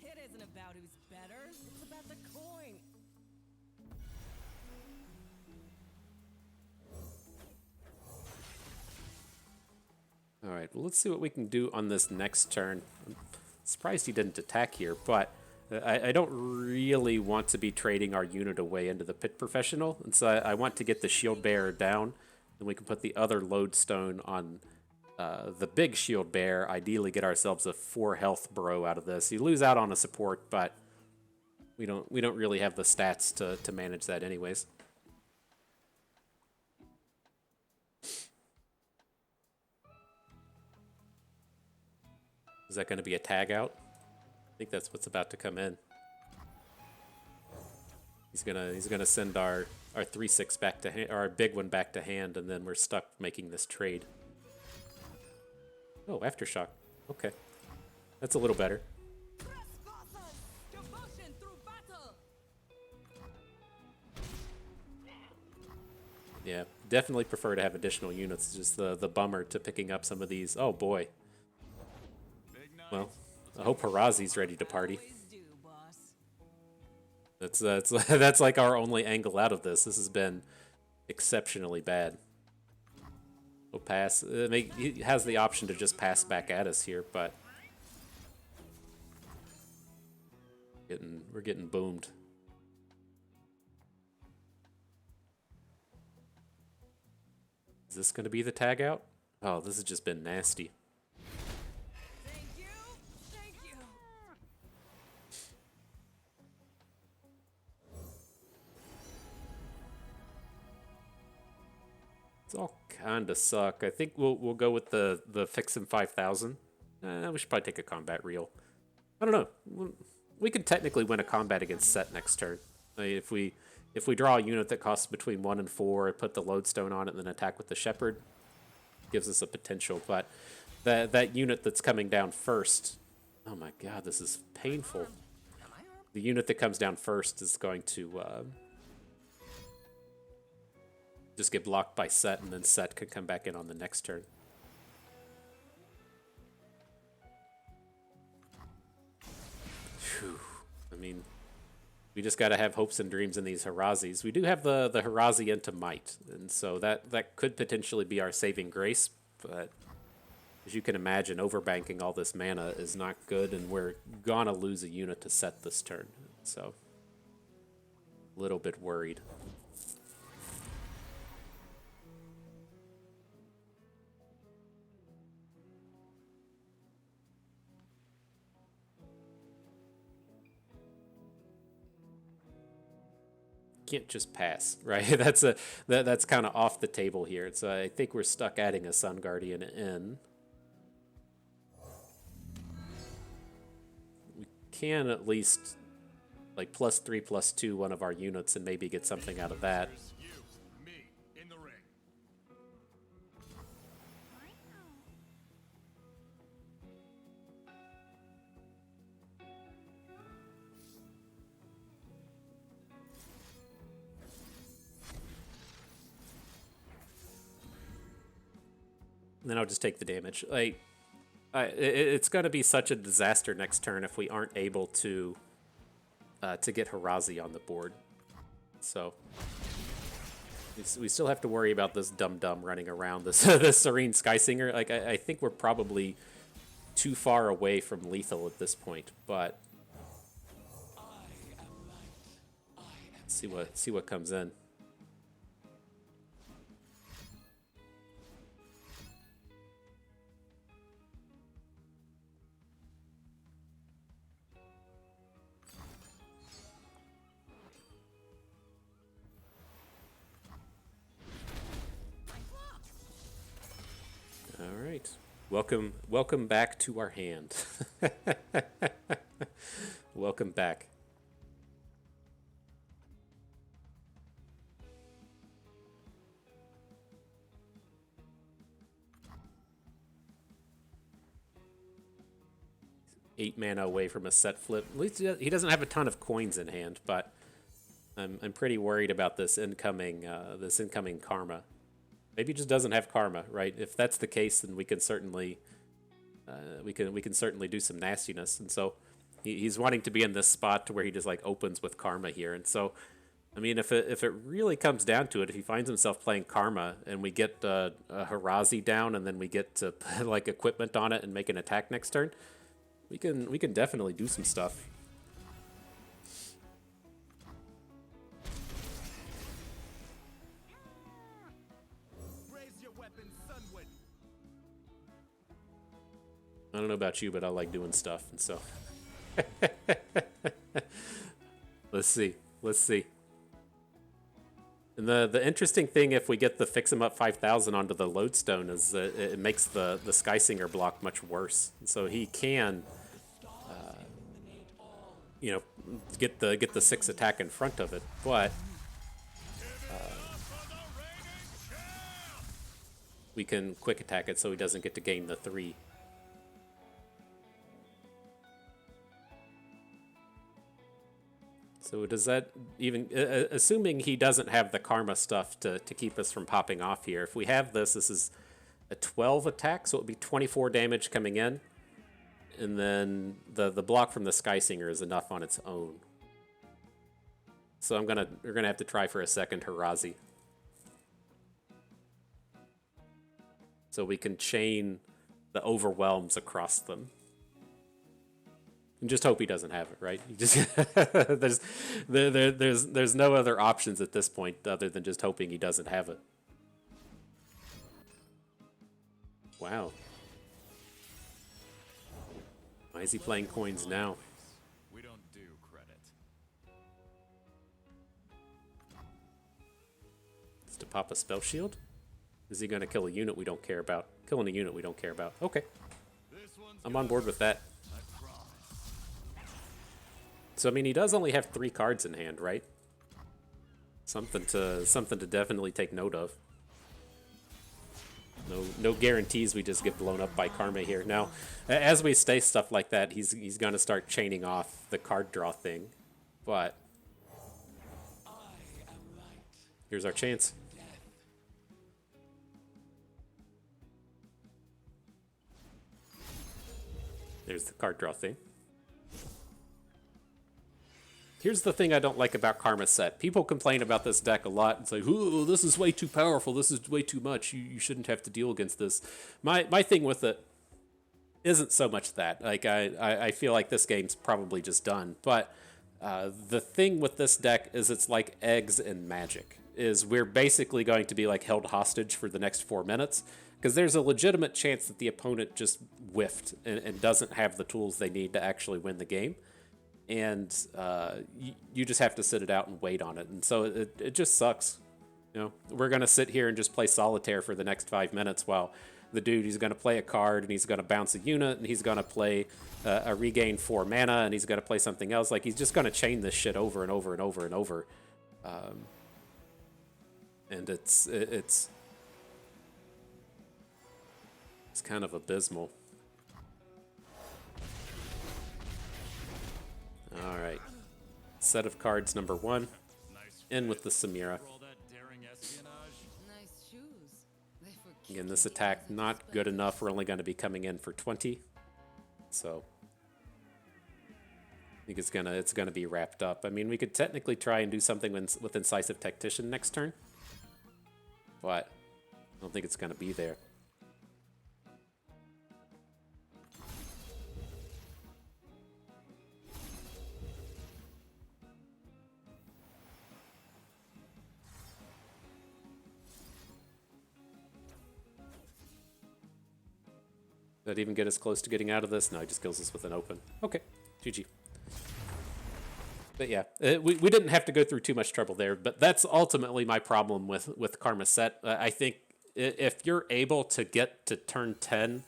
It isn't about who's better. It's about the coin. All right, well, let's see what we can do on this next turn. I'm surprised he didn't attack here, but I don't really want to be trading our unit away into the Pit Professional, and so I want to get the Shield Bearer down, and we can put the other Lodestone on the big Shield Bearer, ideally get ourselves a 4 health bro out of this. You lose out on a support, but we don't really have the stats to manage that anyways. Is that going to be a tag out? I think that's what's about to come in. He's gonna send our 3/6 back to hand, our big one back to hand, and then we're stuck making this trade. Oh, Aftershock. Okay, that's a little better. Trespassers! Devotion through battle. Yeah, definitely prefer to have additional units. Just the bummer to picking up some of these. Oh boy. Well, I hope Harazi's ready to party. Always do, boss. That's like our only angle out of this. This has been exceptionally bad. We'll pass. He has the option to just pass back at us here, but we're getting boomed. Is this going to be the tag out? Oh, this has just been nasty. Thank you. Thank you. It's all kind of suck. I think we'll go with the fix him 5,000. We should probably take a combat reel. I don't know. We could technically win a combat against Set next turn. If we draw a unit that costs between 1 and 4, and put the Lodestone on it, and then attack with the Shepherd, gives us a potential. But that unit that's coming down first, oh my god, this is painful. The unit that comes down first is going to just get blocked by Set, and then Set could come back in on the next turn. Phew. I mean, we just got to have hopes and dreams in these Harazis. We do have the Harazi into Might, and so that could potentially be our saving grace, but as you can imagine, overbanking all this mana is not good, and we're gonna lose a unit to Set this turn. So, a little bit worried. Can't just pass, right? That's kind of off the table here. So I think we're stuck adding a Sun Guardian in. We can at least like +3/+2 one of our units and maybe get something out of that. You, me, in the ring. And then I'll just take the damage. It's going to be such a disaster next turn if we aren't able to get Harazi on the board. So we still have to worry about this dum-dum running around, this Serene Skysinger. Like I think we're probably too far away from lethal at this point, but see what comes in. Welcome back to our hand. Welcome back. Eight mana away from a set flip. At least he doesn't have a ton of coins in hand, but I'm pretty worried about this incoming karma. Maybe he just doesn't have karma, right? If that's the case, then we can certainly we can certainly do some nastiness. And so he's wanting to be in this spot to where he just like opens with karma here. And so, I mean, if it really comes down to it, if he finds himself playing karma and we get a Harazi down and then we get to put like equipment on it and make an attack next turn, we can definitely do some stuff. I don't know about you, but I like doing stuff, and so let's see. And the interesting thing, if we get the fix him up 5,000 onto the lodestone, is that it makes the Skysinger block much worse. And so he can, get the 6 attack in front of it, but we can quick attack it so he doesn't get to gain the 3. So does that even, assuming he doesn't have the karma stuff to keep us from popping off here, if we have this is a 12 attack, so it would be 24 damage coming in, and then the block from the Skysinger is enough on its own. So we're gonna have to try for a second Harazi. So we can chain the overwhelms across them. And just hope he doesn't have it, right? You just there's no other options at this point other than just hoping he doesn't have it. Wow. Why is he playing coins now? We don't do credit. Is to pop a spell shield? Is he gonna kill a unit we don't care about? Killing a unit we don't care about. Okay. I'm on board with that. So I mean, he does only have 3 cards in hand, right? Something to definitely take note of. No guarantees we just get blown up by karma here. Now, as we say stuff like that, he's gonna start chaining off the card draw thing. But here's our chance. There's the card draw thing. Here's the thing I don't like about Karma Set. People complain about this deck a lot and say, "Ooh, this is way too powerful. This is way too much. You shouldn't have to deal against this." My thing with it isn't so much that. Like I feel like this game's probably just done. But the thing with this deck is it's like eggs and magic. Is we're basically going to be like held hostage for the next 4 minutes because there's a legitimate chance that the opponent just whiffed and doesn't have the tools they need to actually win the game. And you just have to sit it out and wait on it. And so it just sucks. You know, we're going to sit here and just play solitaire for the next 5 minutes while the dude, he's going to play a card and he's going to bounce a unit and he's going to play a regain 4 mana and he's going to play something else. Like, he's just going to chain this shit over and over and over and over. And it's kind of abysmal. All right, set of cards number 1, in with the Samira. Nice shoes. Again, this attack not good enough. We're only going to be coming in for 20, so I think it's gonna be wrapped up. I mean, we could technically try and do something with Incisive Tactician next turn, but I don't think it's gonna be there. Did that even get us close to getting out of this? No, he just kills us with an open. Okay, GG. But yeah, we didn't have to go through too much trouble there, but that's ultimately my problem with Karma Set. I think if you're able to get to turn 10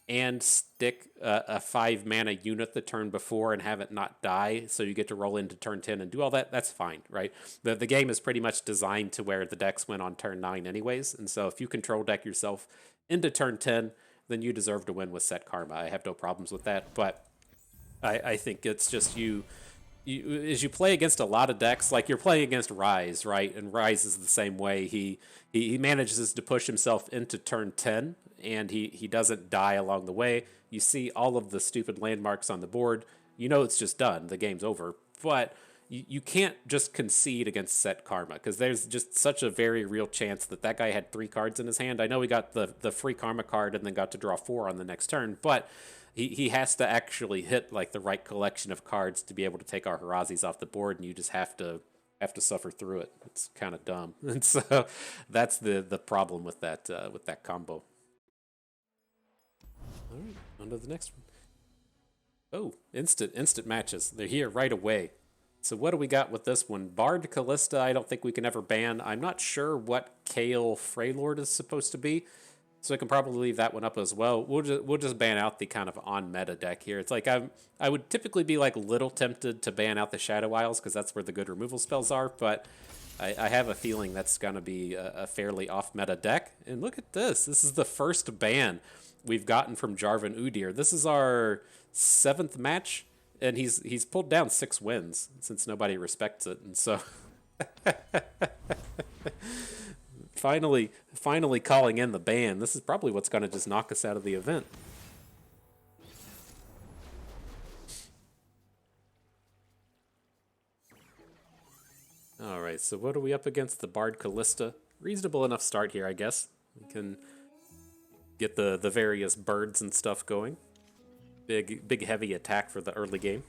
and stick a 5 mana unit the turn before and have it not die, so you get to roll into turn 10 and do all that, that's fine, right? The game is pretty much designed to where the decks win on turn 9 anyways, and so if you control deck yourself into turn 10, then you deserve to win with set karma. I have no problems with that, but I think it's just as you play against a lot of decks, like you're playing against Rise, right? And Rise is the same way. He manages to push himself into turn 10, and he doesn't die along the way. You see all of the stupid landmarks on the board. You know it's just done. The game's over. But you can't just concede against set karma, because there's just such a very real chance that that guy had 3 cards in his hand. I know he got the free karma card and then got to draw 4 on the next turn, but he has to actually hit like the right collection of cards to be able to take our Harazis off the board, and you just have to suffer through it. It's kind of dumb, and so that's the problem with that combo. All right, on to the next one. Oh, instant matches. They're here right away. So what do we got with this one? Bard Callista, I don't think we can ever ban. I'm not sure what Kale Freylord is supposed to be, so I can probably leave that one up as well. We'll just ban out the kind of on meta deck here. It's like I would typically be like a little tempted to ban out the Shadow Isles because that's where the good removal spells are, but I have a feeling that's going to be a fairly off meta deck. And look at this. This is the first ban we've gotten from Jarvan Udyr. This is our 7th match, and he's pulled down 6 wins since nobody respects it, and so finally calling in the ban. This is probably what's going to just knock us out of the event. All right, so what are we up against? The Bard Callista. Reasonable enough start here, I guess. We can get the various birds and stuff going. Big heavy attack for the early game.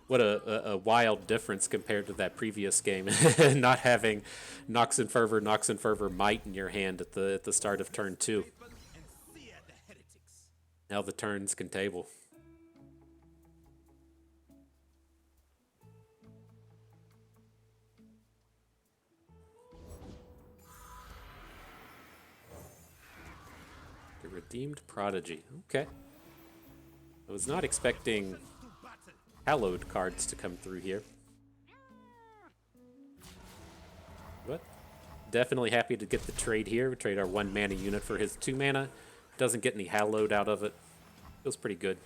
What a wild difference compared to that previous game, not having Nox and Fervor Might in your hand at the start of turn 2. Now the turns can table. The Redeemed Prodigy. Okay. I was not expecting Hallowed cards to come through here. But definitely happy to get the trade here. We trade our 1 mana unit for his 2 mana. Doesn't get any Hallowed out of it. Feels pretty good.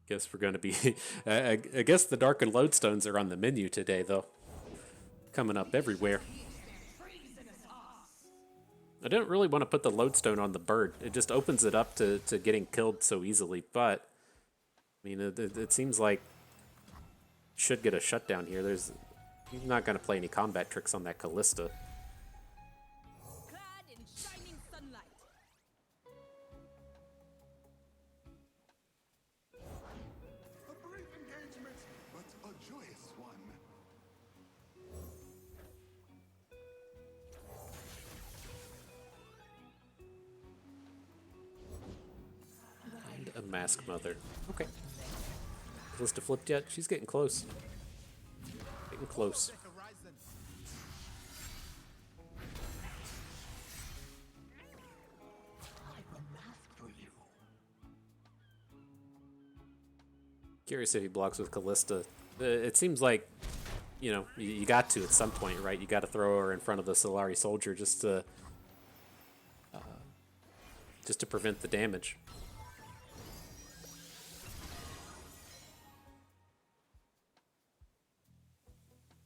Guess we're going to be... I guess the Darkened Lodestones are on the menu today, though. Coming up everywhere. I don't really want to put the Lodestone on the bird. It just opens it up to getting killed so easily, but... I mean, it seems like... Should get a shutdown here. He's not going to play any combat tricks on that Callista. Clad in shining sunlight. A brief engagement, but a joyous one. And a Mask Mother. Okay. Callista flipped yet? She's getting close. Getting close. Curious if he blocks with Callista. It seems like, you know, you got to at some point, right? You got to throw her in front of the Solari Soldier just to prevent the damage.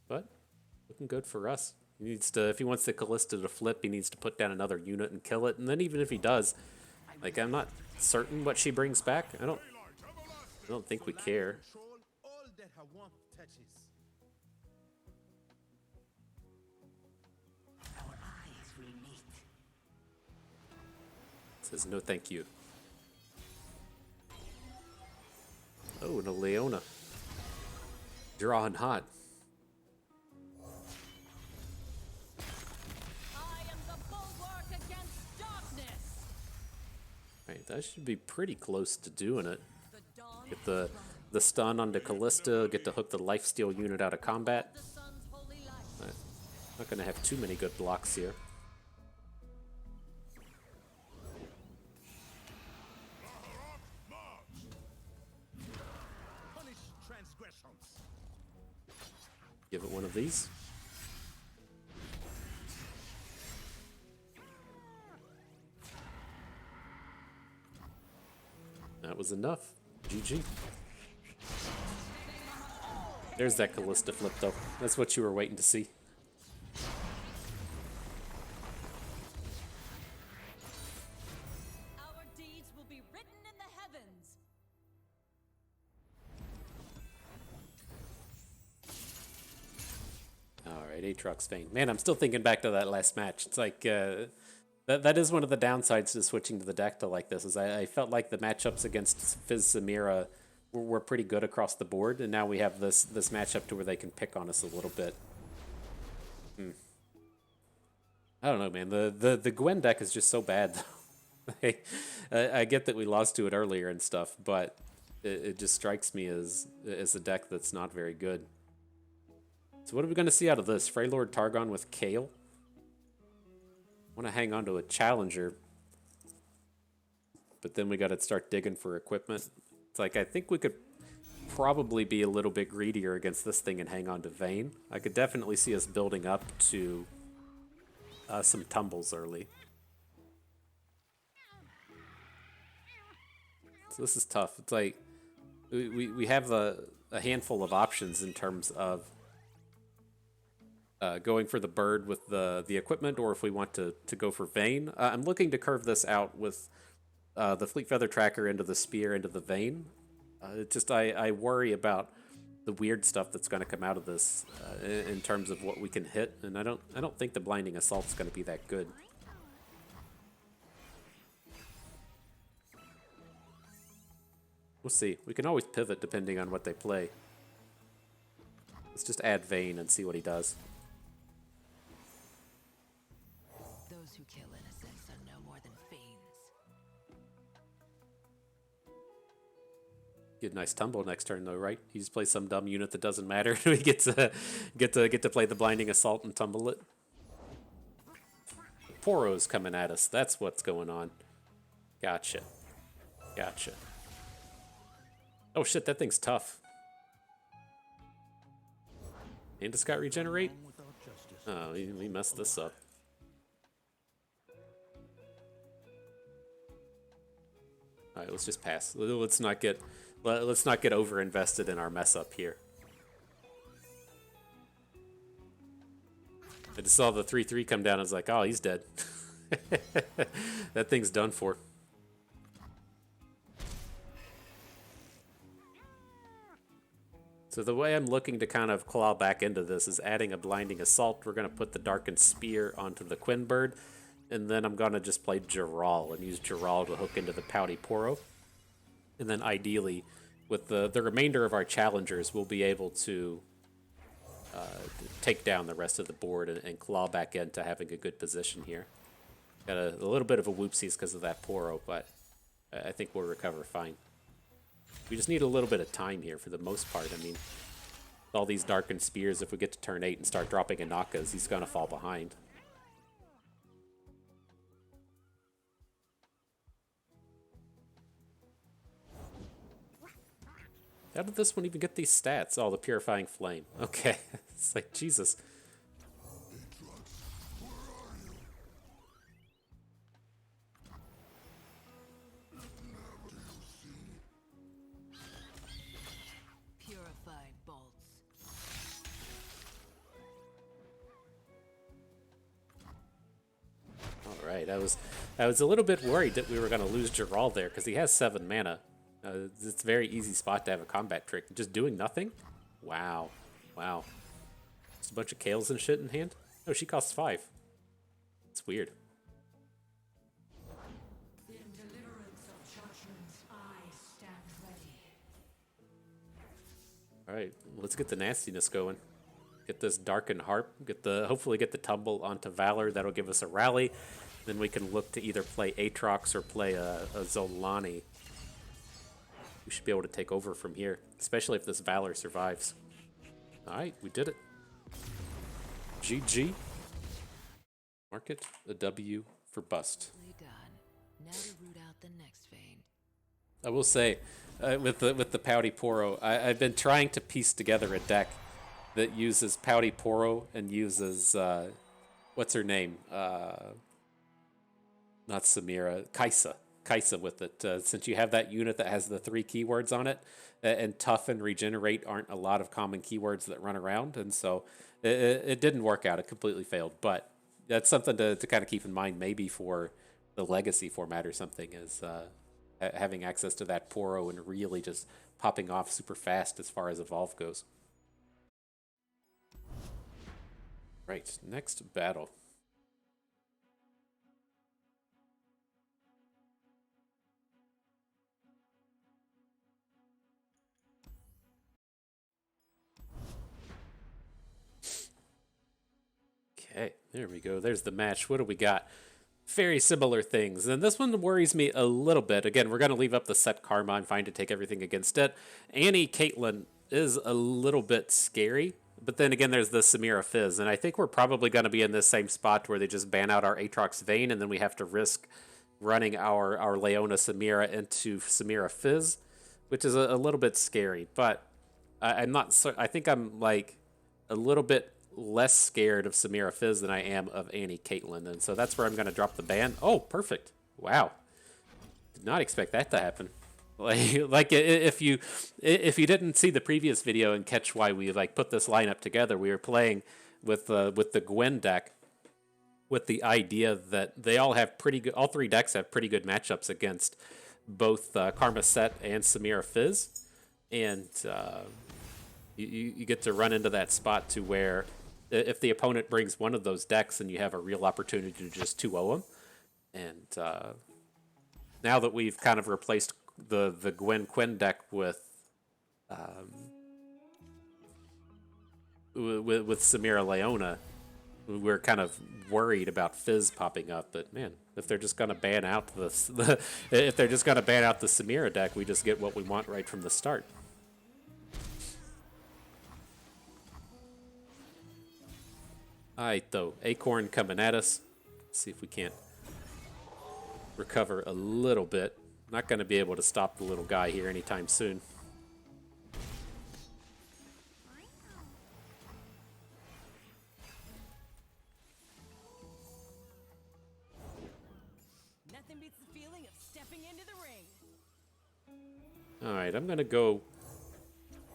But looking good for us. He needs to, if he wants the Callista to flip, he needs to put down another unit and kill it. And then even if he does, like, I'm not certain what she brings back. I don't think we care. Says no thank you. Oh, and a Leona. Drawing hot. I am the bulwark against that should be pretty close to doing it. Get the stun onto Callista, get to hook the lifesteal unit out of combat. Not going to have too many good blocks here. Punish transgressions. Give it one of these. That was enough. GG. There's that Callista flip, though. That's what you were waiting to see. Our deeds will be written in the heavens. Alright, Aatrox Vayne. Man, I'm still thinking back to that last match. It's like, that is one of the downsides to switching to the Dactyl like this, is I felt like the matchups against Fizz Samira were pretty good across the board, and now we have this matchup to where they can pick on us a little bit. I don't know, man. The Gwen deck is just so bad. I get that we lost to it earlier and stuff, but it just strikes me as a deck that's not very good. So what are we going to see out of this? Freylord Targon with Kale? I want to hang on to a Challenger, but then we got to start digging for equipment. It's like, I think we could probably be a little bit greedier against this thing and hang on to Vayne. I could definitely see us building up to some tumbles early. So this is tough. It's like, we have a handful of options in terms of going for the bird with the equipment, or if we want to go for Vayne. I'm looking to curve this out with the Fleet Feather Tracker into the Spear into the Vayne. I worry about the weird stuff that's going to come out of this in terms of what we can hit, and I don't think the Blinding Assault's going to be that good. We'll see. We can always pivot depending on what they play. Let's just add Vayne and see what he does. Those who kill innocents are no more than fiends. Get a nice tumble next turn though, right? He just plays some dumb unit that doesn't matter. We get to play the Blinding Assault and tumble it. Poro's coming at us. That's what's going on. Gotcha. Gotcha. Oh shit, that thing's tough. And does Scott regenerate? Oh, we messed this up. All right, let's just pass. Let's not get over invested in our mess up here. I just saw the 3/3 come down. I was like, oh, he's dead. That thing's done for. So the way I'm looking to kind of claw back into this is adding a Blinding Assault. We're going to put the Darkened Spear onto the Quinn Bird, and then I'm going to just play Jaral and use Jaral to hook into the Pouty Poro. And then ideally, with the remainder of our challengers, we'll be able to take down the rest of the board and claw back into having a good position here. Got a little bit of a whoopsies because of that Poro, but I think we'll recover fine. We just need a little bit of time here for the most part. I mean, with all these Darkened Spears, if we get to turn 8 and start dropping Inakas, he's going to fall behind. How did this one even get these stats? Oh, the Purifying Flame. Okay. It's like, Jesus. Purified bolts. All right. I was a little bit worried that we were going to lose Jaral there because he has 7 mana. It's a very easy spot to have a combat trick. Just doing nothing? Wow. Wow. Just a bunch of Kales and shit in hand? Oh, she costs 5. It's weird. In deliverance of judgment, I stand ready. Alright, let's get the nastiness going. Get this Darkened Harp. Hopefully get the tumble onto Valor. That'll give us a rally. Then we can look to either play Aatrox or play a Zolani. We should be able to take over from here, especially if this Valor survives. Alright, we did it. GG. Mark it a W for bust. Done. Now to root out the next Vayne. I will say, with the Pouty Poro, I've been trying to piece together a deck that uses Pouty Poro and uses, what's her name? Not Samira, Kaisa with it. Since you have that unit that has the 3 keywords on it, and Tough and Regenerate aren't a lot of common keywords that run around, and so it didn't work out. It completely failed, but that's something to kind of keep in mind maybe for the Legacy format or something, is having access to that Poro and really just popping off super fast as far as Evolve goes. Right, next battle. Okay, there we go. There's the match. What do we got? Very similar things. And this one worries me a little bit. Again, we're going to leave up the set Karma and fine to take everything against it. Annie Caitlyn is a little bit scary. But then again, there's the Samira Fizz. And I think we're probably going to be in this same spot where they just ban out our Aatrox Vayne, and then we have to risk running our Leona Samira into Samira Fizz, which is a little bit scary. But I'm not so, I think I'm like a little bit less scared of Samira Fizz than I am of Annie Caitlyn, and so that's where I'm going to drop the ban. Oh, perfect! Wow, did not expect that to happen. Like if you didn't see the previous video and catch why we like put this lineup together, we were playing with the Gwen deck with the idea that they all have pretty good. All 3 decks have pretty good matchups against both Karma Set and Samira Fizz, and you get to run into that spot to where if the opponent brings one of those decks, then you have a real opportunity to just 2-0 them. And now that we've kind of replaced the Gwen Quinn deck with Samira Leona, we're kind of worried about Fizz popping up. But man, if they're just going to ban out the Samira deck, we just get what we want right from the start. Alright, though. Acorn coming at us. Let's see if we can't recover a little bit. Not going to be able to stop the little guy here anytime soon. Nothing beats the feeling of stepping into the ring. Alright, I'm going to go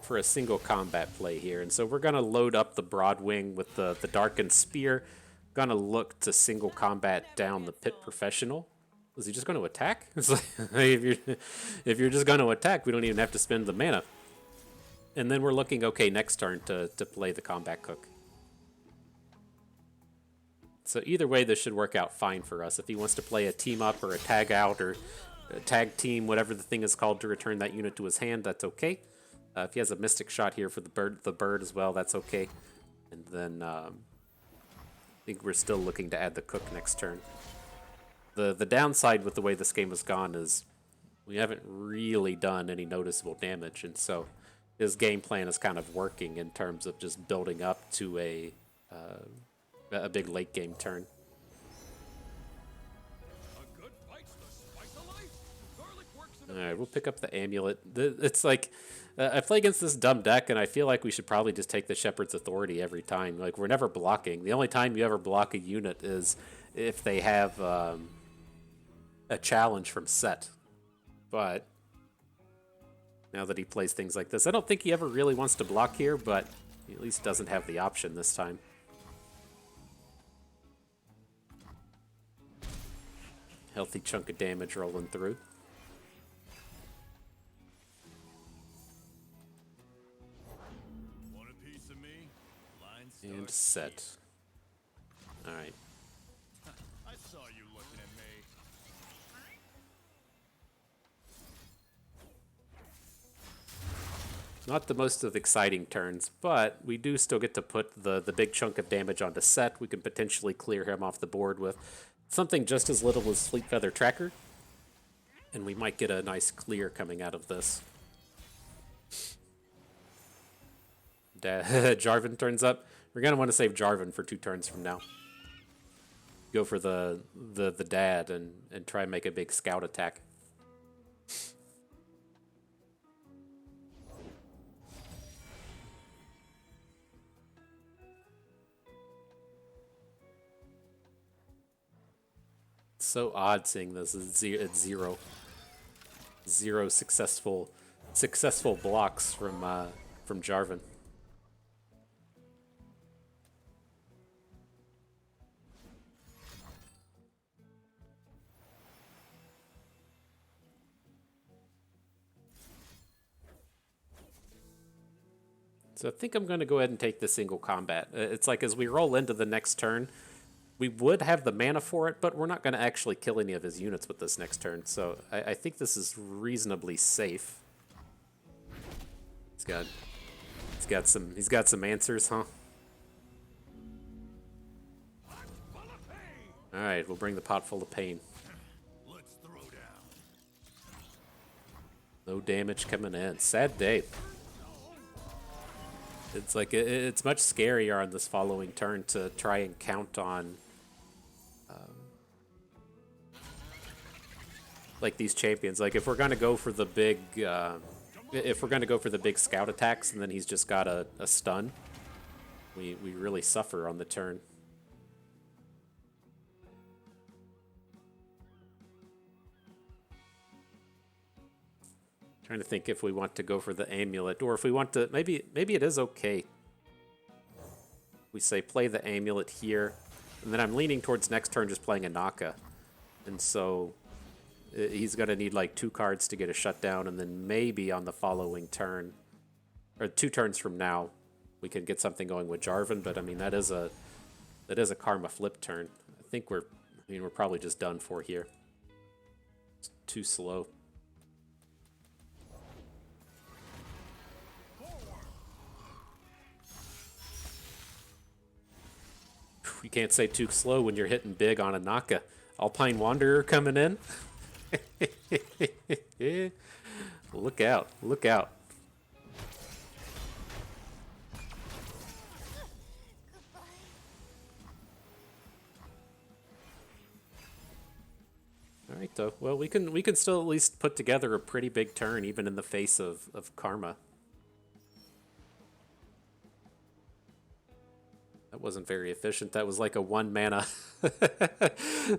for a single combat play here. And so we're going to load up the Broadwing with the Darkened Spear. Going to look to single combat down the Pit Professional. Is he just going to attack? It's like, if you're just going to attack, we don't even have to spend the mana. And then we're looking okay next turn to play the Combat Cook. So either way, this should work out fine for us. If he wants to play a team up or a tag out or a tag team, whatever the thing is called, to return that unit to his hand, that's okay. If he has a Mystic Shot here for the bird as well, that's okay. And then I think we're still looking to add the Cook next turn. The downside with the way this game has gone is we haven't really done any noticeable damage, and so his game plan is kind of working in terms of just building up to a big late game turn. A good fight's the spice of life. Garlic works in All right, we'll pick up the Amulet. It's like I play against this dumb deck, and I feel like we should probably just take the Shepherd's Authority every time. Like, we're never blocking. The only time you ever block a unit is if they have a challenge from Set. But now that he plays things like this, I don't think he ever really wants to block here, but he at least doesn't have the option this time. Healthy chunk of damage rolling through. Want a piece of me? Line And stuck. set. Alright. I saw you looking at me. Not the most of exciting turns, but we do still get to put the big chunk of damage onto Set. We can potentially clear him off the board with something just as little as Fleet Feather Tracker, and we might get a nice clear coming out of this. Jarvan turns up. We're gonna want to save Jarvan for 2 turns from now. Go for the dad and try and make a big scout attack. It's so odd seeing this. It's zero successful blocks from Jarvan. So I think I'm going to go ahead and take the single combat. It's like as we roll into the next turn, we would have the mana for it, but we're not going to actually kill any of his units with this next turn. So I think this is reasonably safe. He's got some answers, huh? All right, we'll bring the pot full of pain. Let's throw down. No damage coming in. Sad day. It's like it's much scarier on this following turn to try and count on like these champions. Like if we're gonna go for the big scout attacks and then he's just got a stun, we really suffer on the turn. Trying to think if we want to go for the amulet, or if we want to, maybe it is okay. We say play the amulet here, and then I'm leaning towards next turn just playing a Naka. And so he's going to need like 2 cards to get a shutdown, and then maybe on the following turn, or 2 turns from now, we can get something going with Jarvan, but I mean, that is a karma flip turn. I think we're probably just done for here. It's too slow. You can't say too slow when you're hitting big on a Naka. Alpine Wanderer coming in. Look out, look out. All right, though. Well, we can still at least put together a pretty big turn, even in the face of karma. That wasn't very efficient. That was like a 1 mana,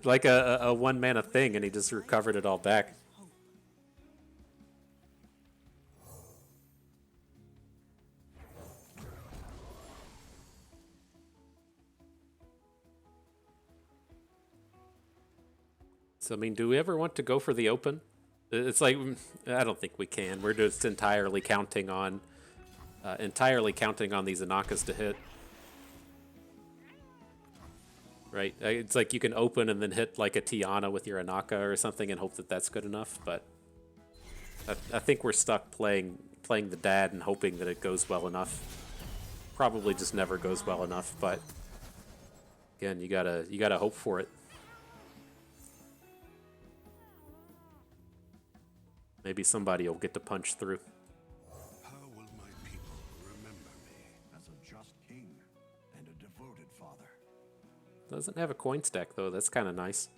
like a 1 mana thing, and he just recovered it all back. So, I mean, do we ever want to go for the open? It's like, I don't think we can. We're just entirely counting on these Anakas to hit. Right? It's like you can open and then hit like a Tiana with your Anaka or something and hope that that's good enough, but I think we're stuck playing the dad and hoping that it goes well enough. Probably just never goes well enough, but again, you gotta hope for it. Maybe somebody will get to punch through. How will my people remember me as a just king and a devoted father? Doesn't have a coin stack though. That's kind of nice.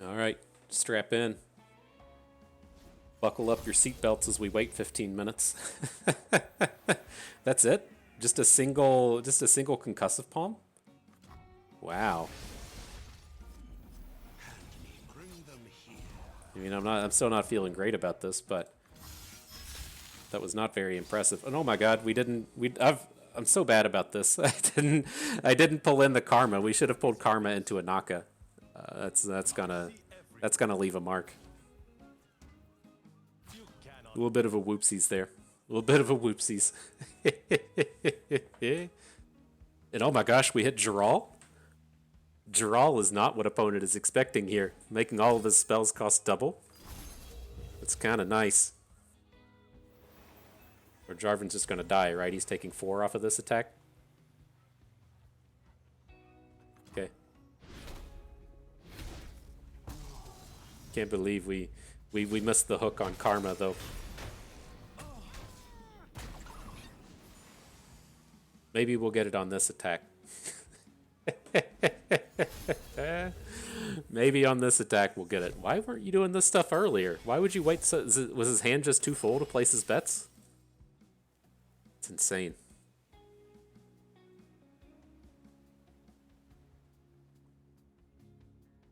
All right, strap in. Buckle up your seatbelts as we wait 15 minutes. That's it? Just a single concussive palm? Wow. Bring them here. I mean, I'm still not feeling great about this, but that was not very impressive. And oh my god, I'm so bad about this. I didn't pull in the karma. We should have pulled karma into a Naka. That's gonna leave a mark. A little bit of a whoopsies there. A little bit of a whoopsies. And oh my gosh, we hit Jarral. Jarral is not what opponent is expecting here. Making all of his spells cost double. It's kind of nice. Or Jarvan's just going to die, right? He's taking 4 off of this attack. Okay. Can't believe we missed the hook on Karma, though. Maybe we'll get it on this attack. Maybe on this attack we'll get it. Why weren't you doing this stuff earlier? Why would you wait? Was his hand just too full to place his bets? It's insane.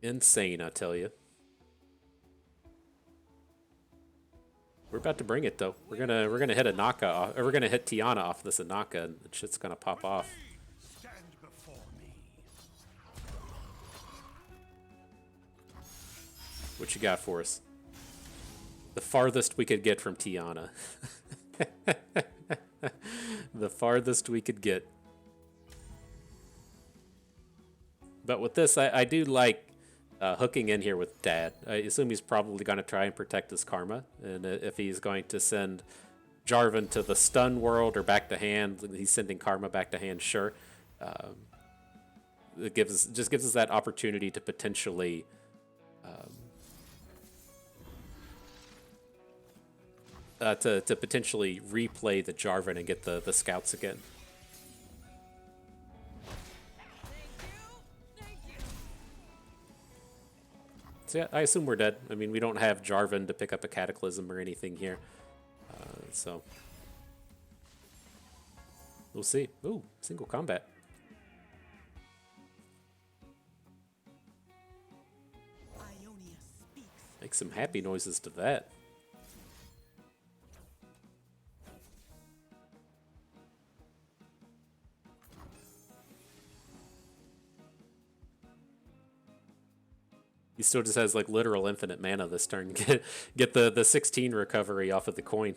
Insane, I tell you. We're about to bring it though. We're gonna hit Anaka off, or we're gonna hit Tiana off this Anaka, and the shit's gonna pop off. Stand before me. What you got for us? The farthest we could get from Tiana. The farthest we could get. But with this, I do like hooking in here with Dad. I assume he's probably going to try and protect his Karma. And if he's going to send Jarvan to the stun world or back to hand, he's sending Karma back to hand, sure. It just gives us that opportunity to potentially to potentially replay the Jarvan and get the scouts again. So yeah, I assume we're dead. I mean, we don't have Jarvan to pick up a Cataclysm or anything here. So we'll see. Ooh, single combat. Make some happy noises to that. He still just has like literal infinite mana this turn. Get the 16 recovery off of the coin.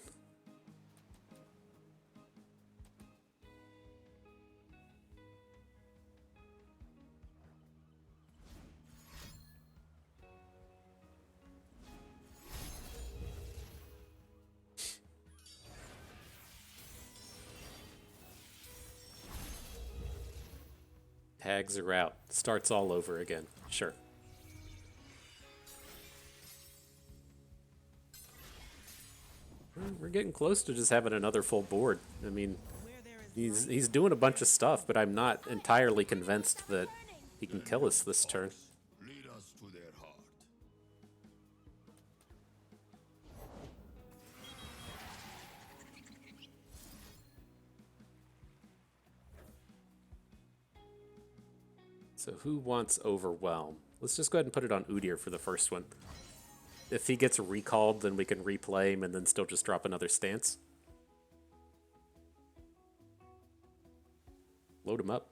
Hags are out. Starts all over again. Sure. We're getting close to just having another full board. I mean, he's doing a bunch of stuff, but I'm not entirely convinced that he can kill us this turn. Lead us to their heart. So who wants Overwhelm? Let's just go ahead and put it on Udyr for the first one. If he gets recalled, then we can replay him and then still just drop another stance. Load him up.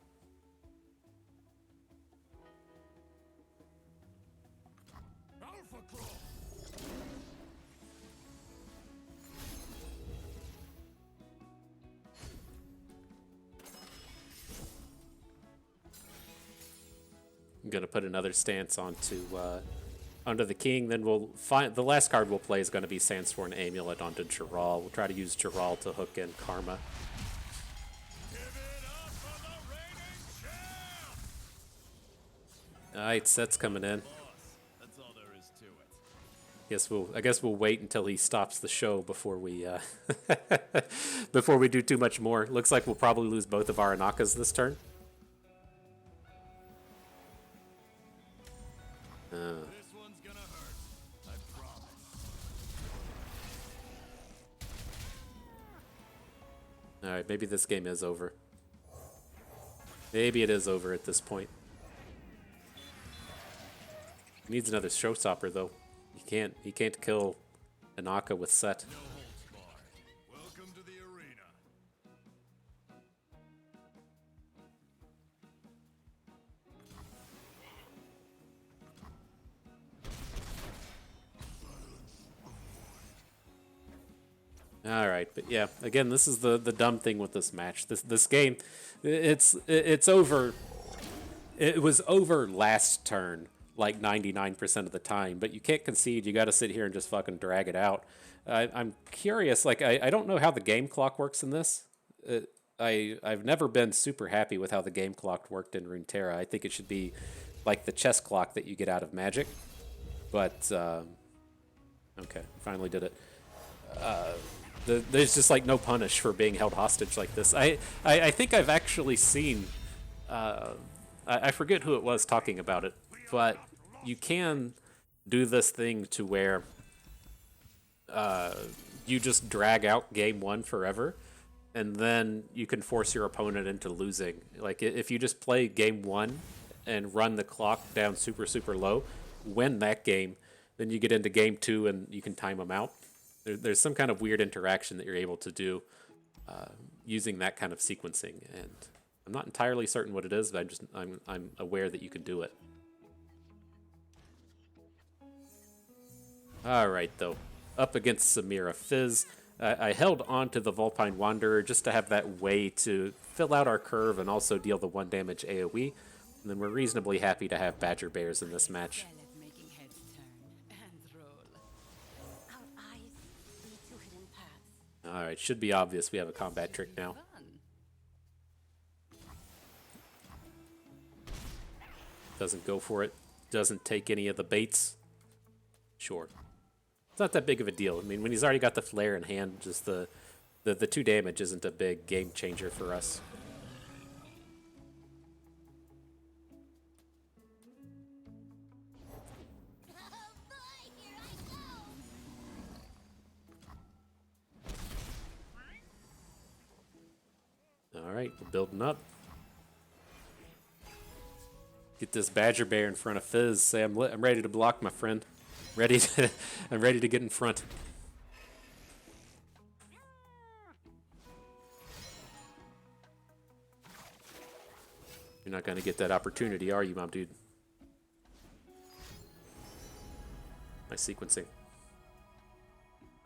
Alpha Claw. I'm gonna put another stance onto onto the king. Then we'll find the last card we'll play is going to be Sandsworn Amulet onto Jarral. We'll try to use Jarral to hook in Karma. Alright, Set's coming in. That's all there is to it. I guess we'll wait until he stops the show before we before we do too much more. Looks like we'll probably lose both of our Anakas this turn. This one's gonna hurt. I promise. Alright, maybe this game is over. Maybe it is over at this point. He needs another showstopper though. He can't kill Anaka with Set. No holds barred. Welcome to the arena. All right, but yeah, again, this is the dumb thing with this match. This game, it's over. It was over last turn like 99% of the time, but you can't concede. You got to sit here and just fucking drag it out. I'm curious, like, I don't know how the game clock works in this. I've never been super happy with how the game clock worked in Runeterra. I think it should be like the chess clock that you get out of Magic. But, okay, finally did it. There's just like no punish for being held hostage like this. I think I've actually seen, I forget who it was talking about it, but you can do this thing to where you just drag out game one forever, and then you can force your opponent into losing. Like if you just play game one and run the clock down super, super low, win that game, then you get into game two and you can time them out. There's some kind of weird interaction that you're able to do using that kind of sequencing, and I'm not entirely certain what it is, but I'm aware that you can do it. All right, though, up against Samira Fizz. I held on to the Vulpine Wanderer just to have that way to fill out our curve and also deal the 1 damage AoE, and then we're reasonably happy to have Badger Bears in this match. Well at making heads turn and roll. Our eyes lead to hidden paths. All right, should be obvious we have a combat trick now. Fun. Doesn't go for it. Doesn't take any of the baits. Sure. It's not that big of a deal. I mean, when he's already got the flare in hand, just the 2 damage isn't a big game changer for us. Oh boy, here I go! All right, we're building up. Get this Badger Bear in front of Fizz. Say, I'm ready to block, my friend. I'm ready to get in front. You're not going to get that opportunity, are you, Mom Dude? My sequencing.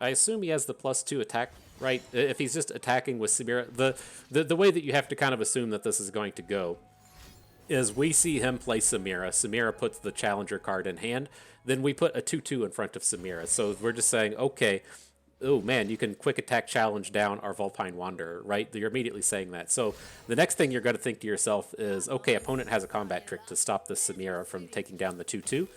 I assume he has the +2 attack, right? If he's just attacking with Samira, the way that you have to kind of assume that this is going to go is we see him play Samira. Samira puts the challenger card in hand. Then we put a 2/2 in front of Samira. So we're just saying, okay, oh man, you can quick attack challenge down our Vulpine Wanderer, right? You're immediately saying that. So the next thing you're going to think to yourself is, okay, opponent has a combat trick to stop this Samira from taking down the 2/2.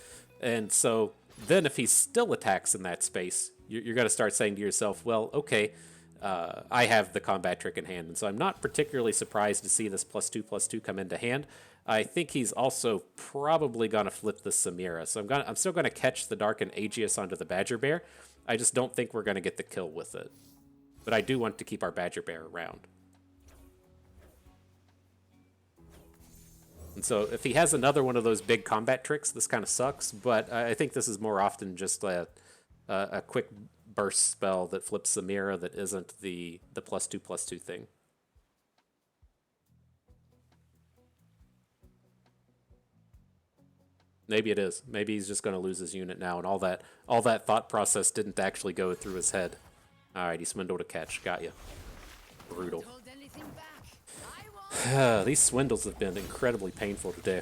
And so then if he still attacks in that space, you're going to start saying to yourself, well, okay, I have the combat trick in hand. And so I'm not particularly surprised to see this +2/+2 come into hand. I think he's also probably going to flip the Samira. So I'm still going to catch the Dark and Aegis onto the Badger Bear. I just don't think we're going to get the kill with it. But I do want to keep our Badger Bear around. And so if he has another one of those big combat tricks, this kind of sucks. But I think this is more often just a quick burst spell that flips Samira that isn't the +2/+2 thing. Maybe it is. Maybe he's just going to lose his unit now, and all that thought process didn't actually go through his head. All right, he swindled a catch. Got you. Brutal. Hold anything back. I won't. These swindles have been incredibly painful today.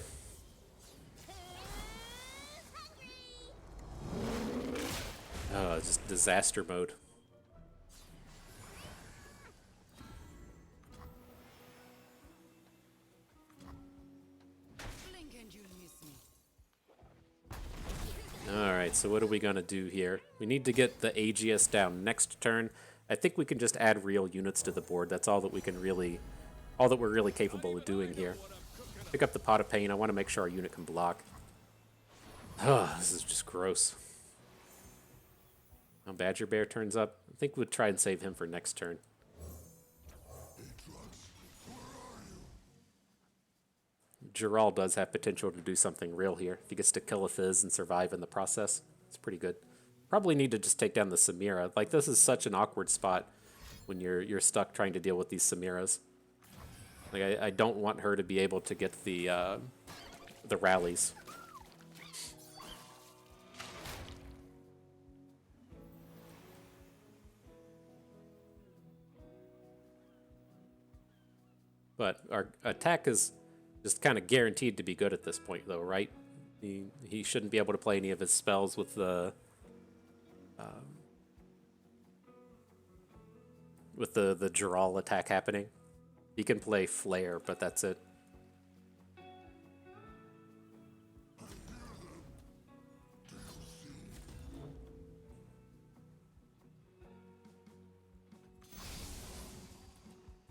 Oh, just disaster mode. Blink and you'll miss me. Alright, so what are we going to do here? We need to get the Aegis down next turn. I think we can just add real units to the board. That's all that we can really... all that we're really capable of doing here. Pick up the Pot of Pain. I want to make sure our unit can block. Oh, this is just gross. Now Badger Bear turns up. I think we'll try and save him for next turn. Gerald does have potential to do something real here. If he gets to kill a Fizz and survive in the process, it's pretty good. Probably need to just take down the Samira. Like, this is such an awkward spot when you're stuck trying to deal with these Samiras. Like, I don't want her to be able to get the rallies. But our attack is just kind of guaranteed to be good at this point, though, right? He shouldn't be able to play any of his spells with the Jarl attack happening. He can play Flare, but that's it.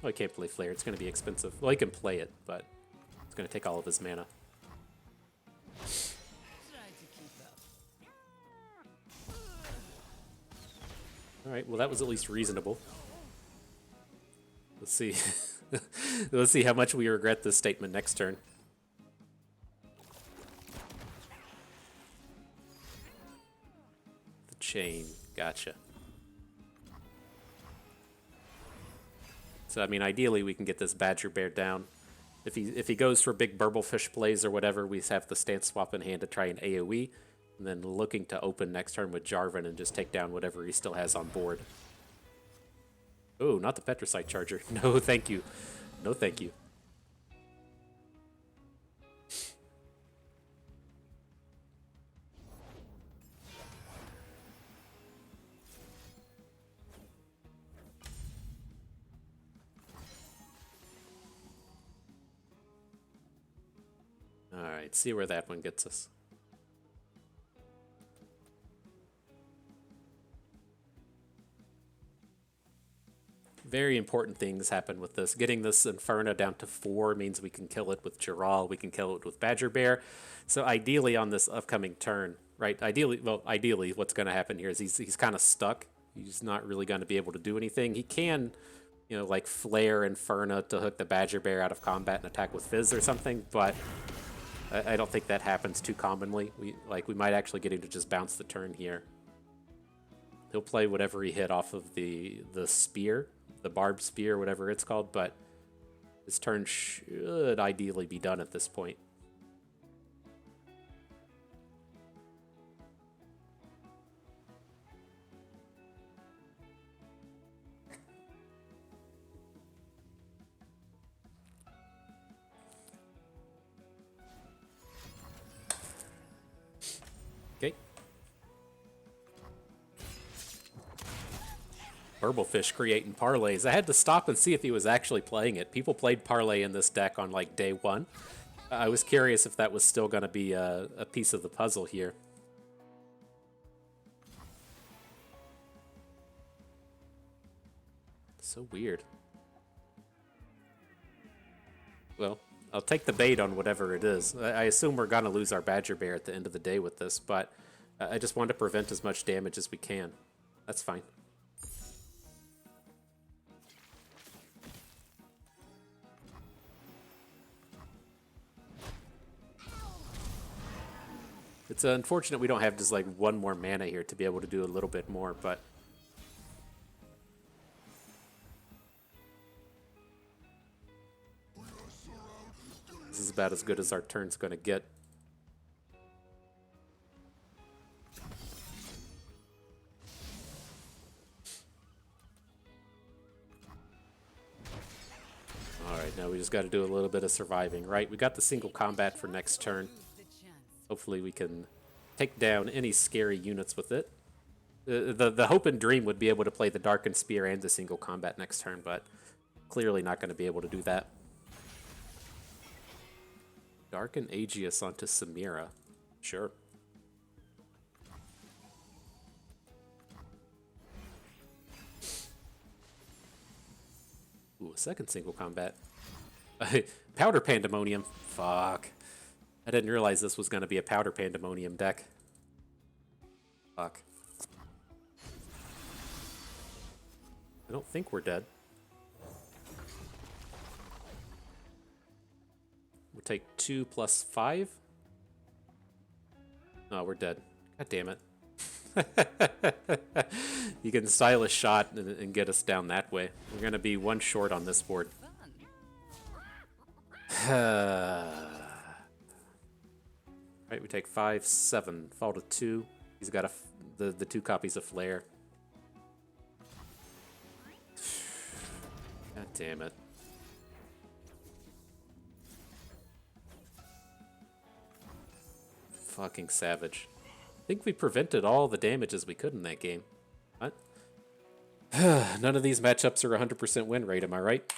Well, he can't play Flare. It's going to be expensive. Well, he can play it, but it's going to take all of his mana. All right. Well, that was at least reasonable. Let's see. Let's see how much we regret this statement next turn. The chain. Gotcha. So, I mean, ideally, we can get this Badger Bear down. If he goes for big Burblefish plays or whatever, we have the stance swap in hand to try an AoE. And then looking to open next turn with Jarvan and just take down whatever he still has on board. Oh, not the Petricite Charger. No, thank you. No, thank you. All right, see where that one gets us. Very important things happen with this. Getting this Inferno down to 4 means we can kill it with Jarl, we can kill it with Badger Bear. So ideally on this upcoming turn, right? Ideally what's going to happen here is he's kind of stuck. He's not really going to be able to do anything. He can, you know, like Flare Inferno to hook the Badger Bear out of combat and attack with Fizz or something, but I don't think that happens too commonly. We might actually get him to just bounce the turn here. He'll play whatever he hit off of the spear. The barbed spear, whatever it's called, but his turn should ideally be done at this point. Okay. Burblefish creating parlays. I had to stop and see if he was actually playing it. People played parlay in this deck on like day 1. I was curious if that was still going to be a piece of the puzzle here. So weird. Well, I'll take the bait on whatever it is. I assume we're going to lose our Badger Bear at the end of the day with this, but I just want to prevent as much damage as we can. That's fine. It's unfortunate we don't have just like one more mana here to be able to do a little bit more, but this is about as good as our turn's going to get. Alright, now we just got to do a little bit of surviving, right? We got the single combat for next turn. Hopefully we can take down any scary units with it. The hope and dream would be able to play the Darkened Spear and the single combat next turn, but clearly not going to be able to do that. Darken Aegis onto Samira. Sure. Ooh, a second single combat. Powder Pandemonium. Fuck. I didn't realize this was going to be a Powder Pandemonium deck. Fuck. I don't think we're dead. We'll take 2 plus 5. No, we're dead. God damn it. You can style a shot and get us down that way. We're going to be 1 short on this board. Right, we take 5, 7, fall to 2. He's got the 2 copies of Flare. God damn it. fucking savage. I think we prevented all the damages we could in that game. What? None of these matchups are 100% win rate, am I right?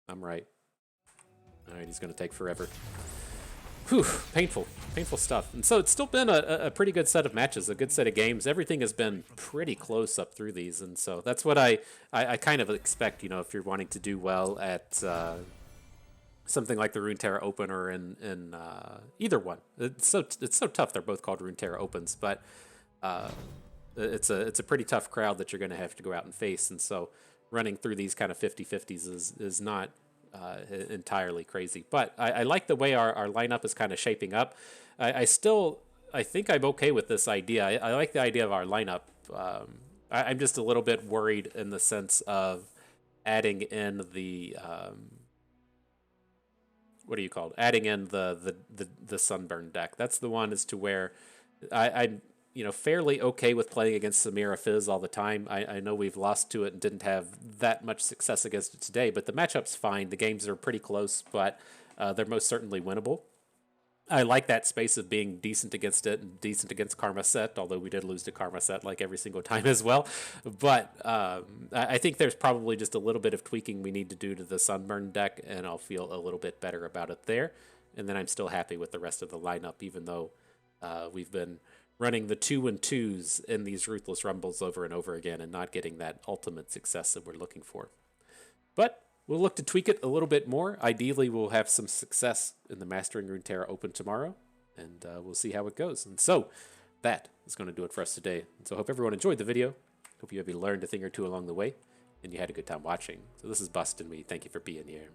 I'm right. Alright, he's going to take forever. Whew, painful. Painful stuff. And so it's still been a pretty good set of matches, a good set of games. Everything has been pretty close up through these, and so that's what I kind of expect, you know, if you're wanting to do well at something like the Runeterra Open or in either one. It's so tough. They're both called Runeterra Opens, but it's a pretty tough crowd that you're going to have to go out and face, and so running through these kind of 50-50s is not entirely crazy. But I like the way our lineup is kind of shaping up. I think I'm okay with this idea. I like the idea of our lineup. I'm just a little bit worried in the sense of adding in the what do you call it? Adding in the Sunburn deck. That's the one as to where I'm fairly okay with playing against Samira Fizz all the time. I know we've lost to it and didn't have that much success against it today, but the matchup's fine. The games are pretty close, but they're most certainly winnable. I like that space of being decent against it and decent against Karma Set, although we did lose to Karma Set like every single time as well. But I think there's probably just a little bit of tweaking we need to do to the Sunburn deck, and I'll feel a little bit better about it there. And then I'm still happy with the rest of the lineup, even though we've been running the 2-2s in these Ruthless Rumbles over and over again and not getting that ultimate success that we're looking for. But we'll look to tweak it a little bit more. Ideally, we'll have some success in the Mastering Runeterra Open tomorrow, and we'll see how it goes. And so that is going to do it for us today. And so I hope everyone enjoyed the video. Hope you maybe learned a thing or two along the way, and you had a good time watching. So this is Bust, and we thank you for being here.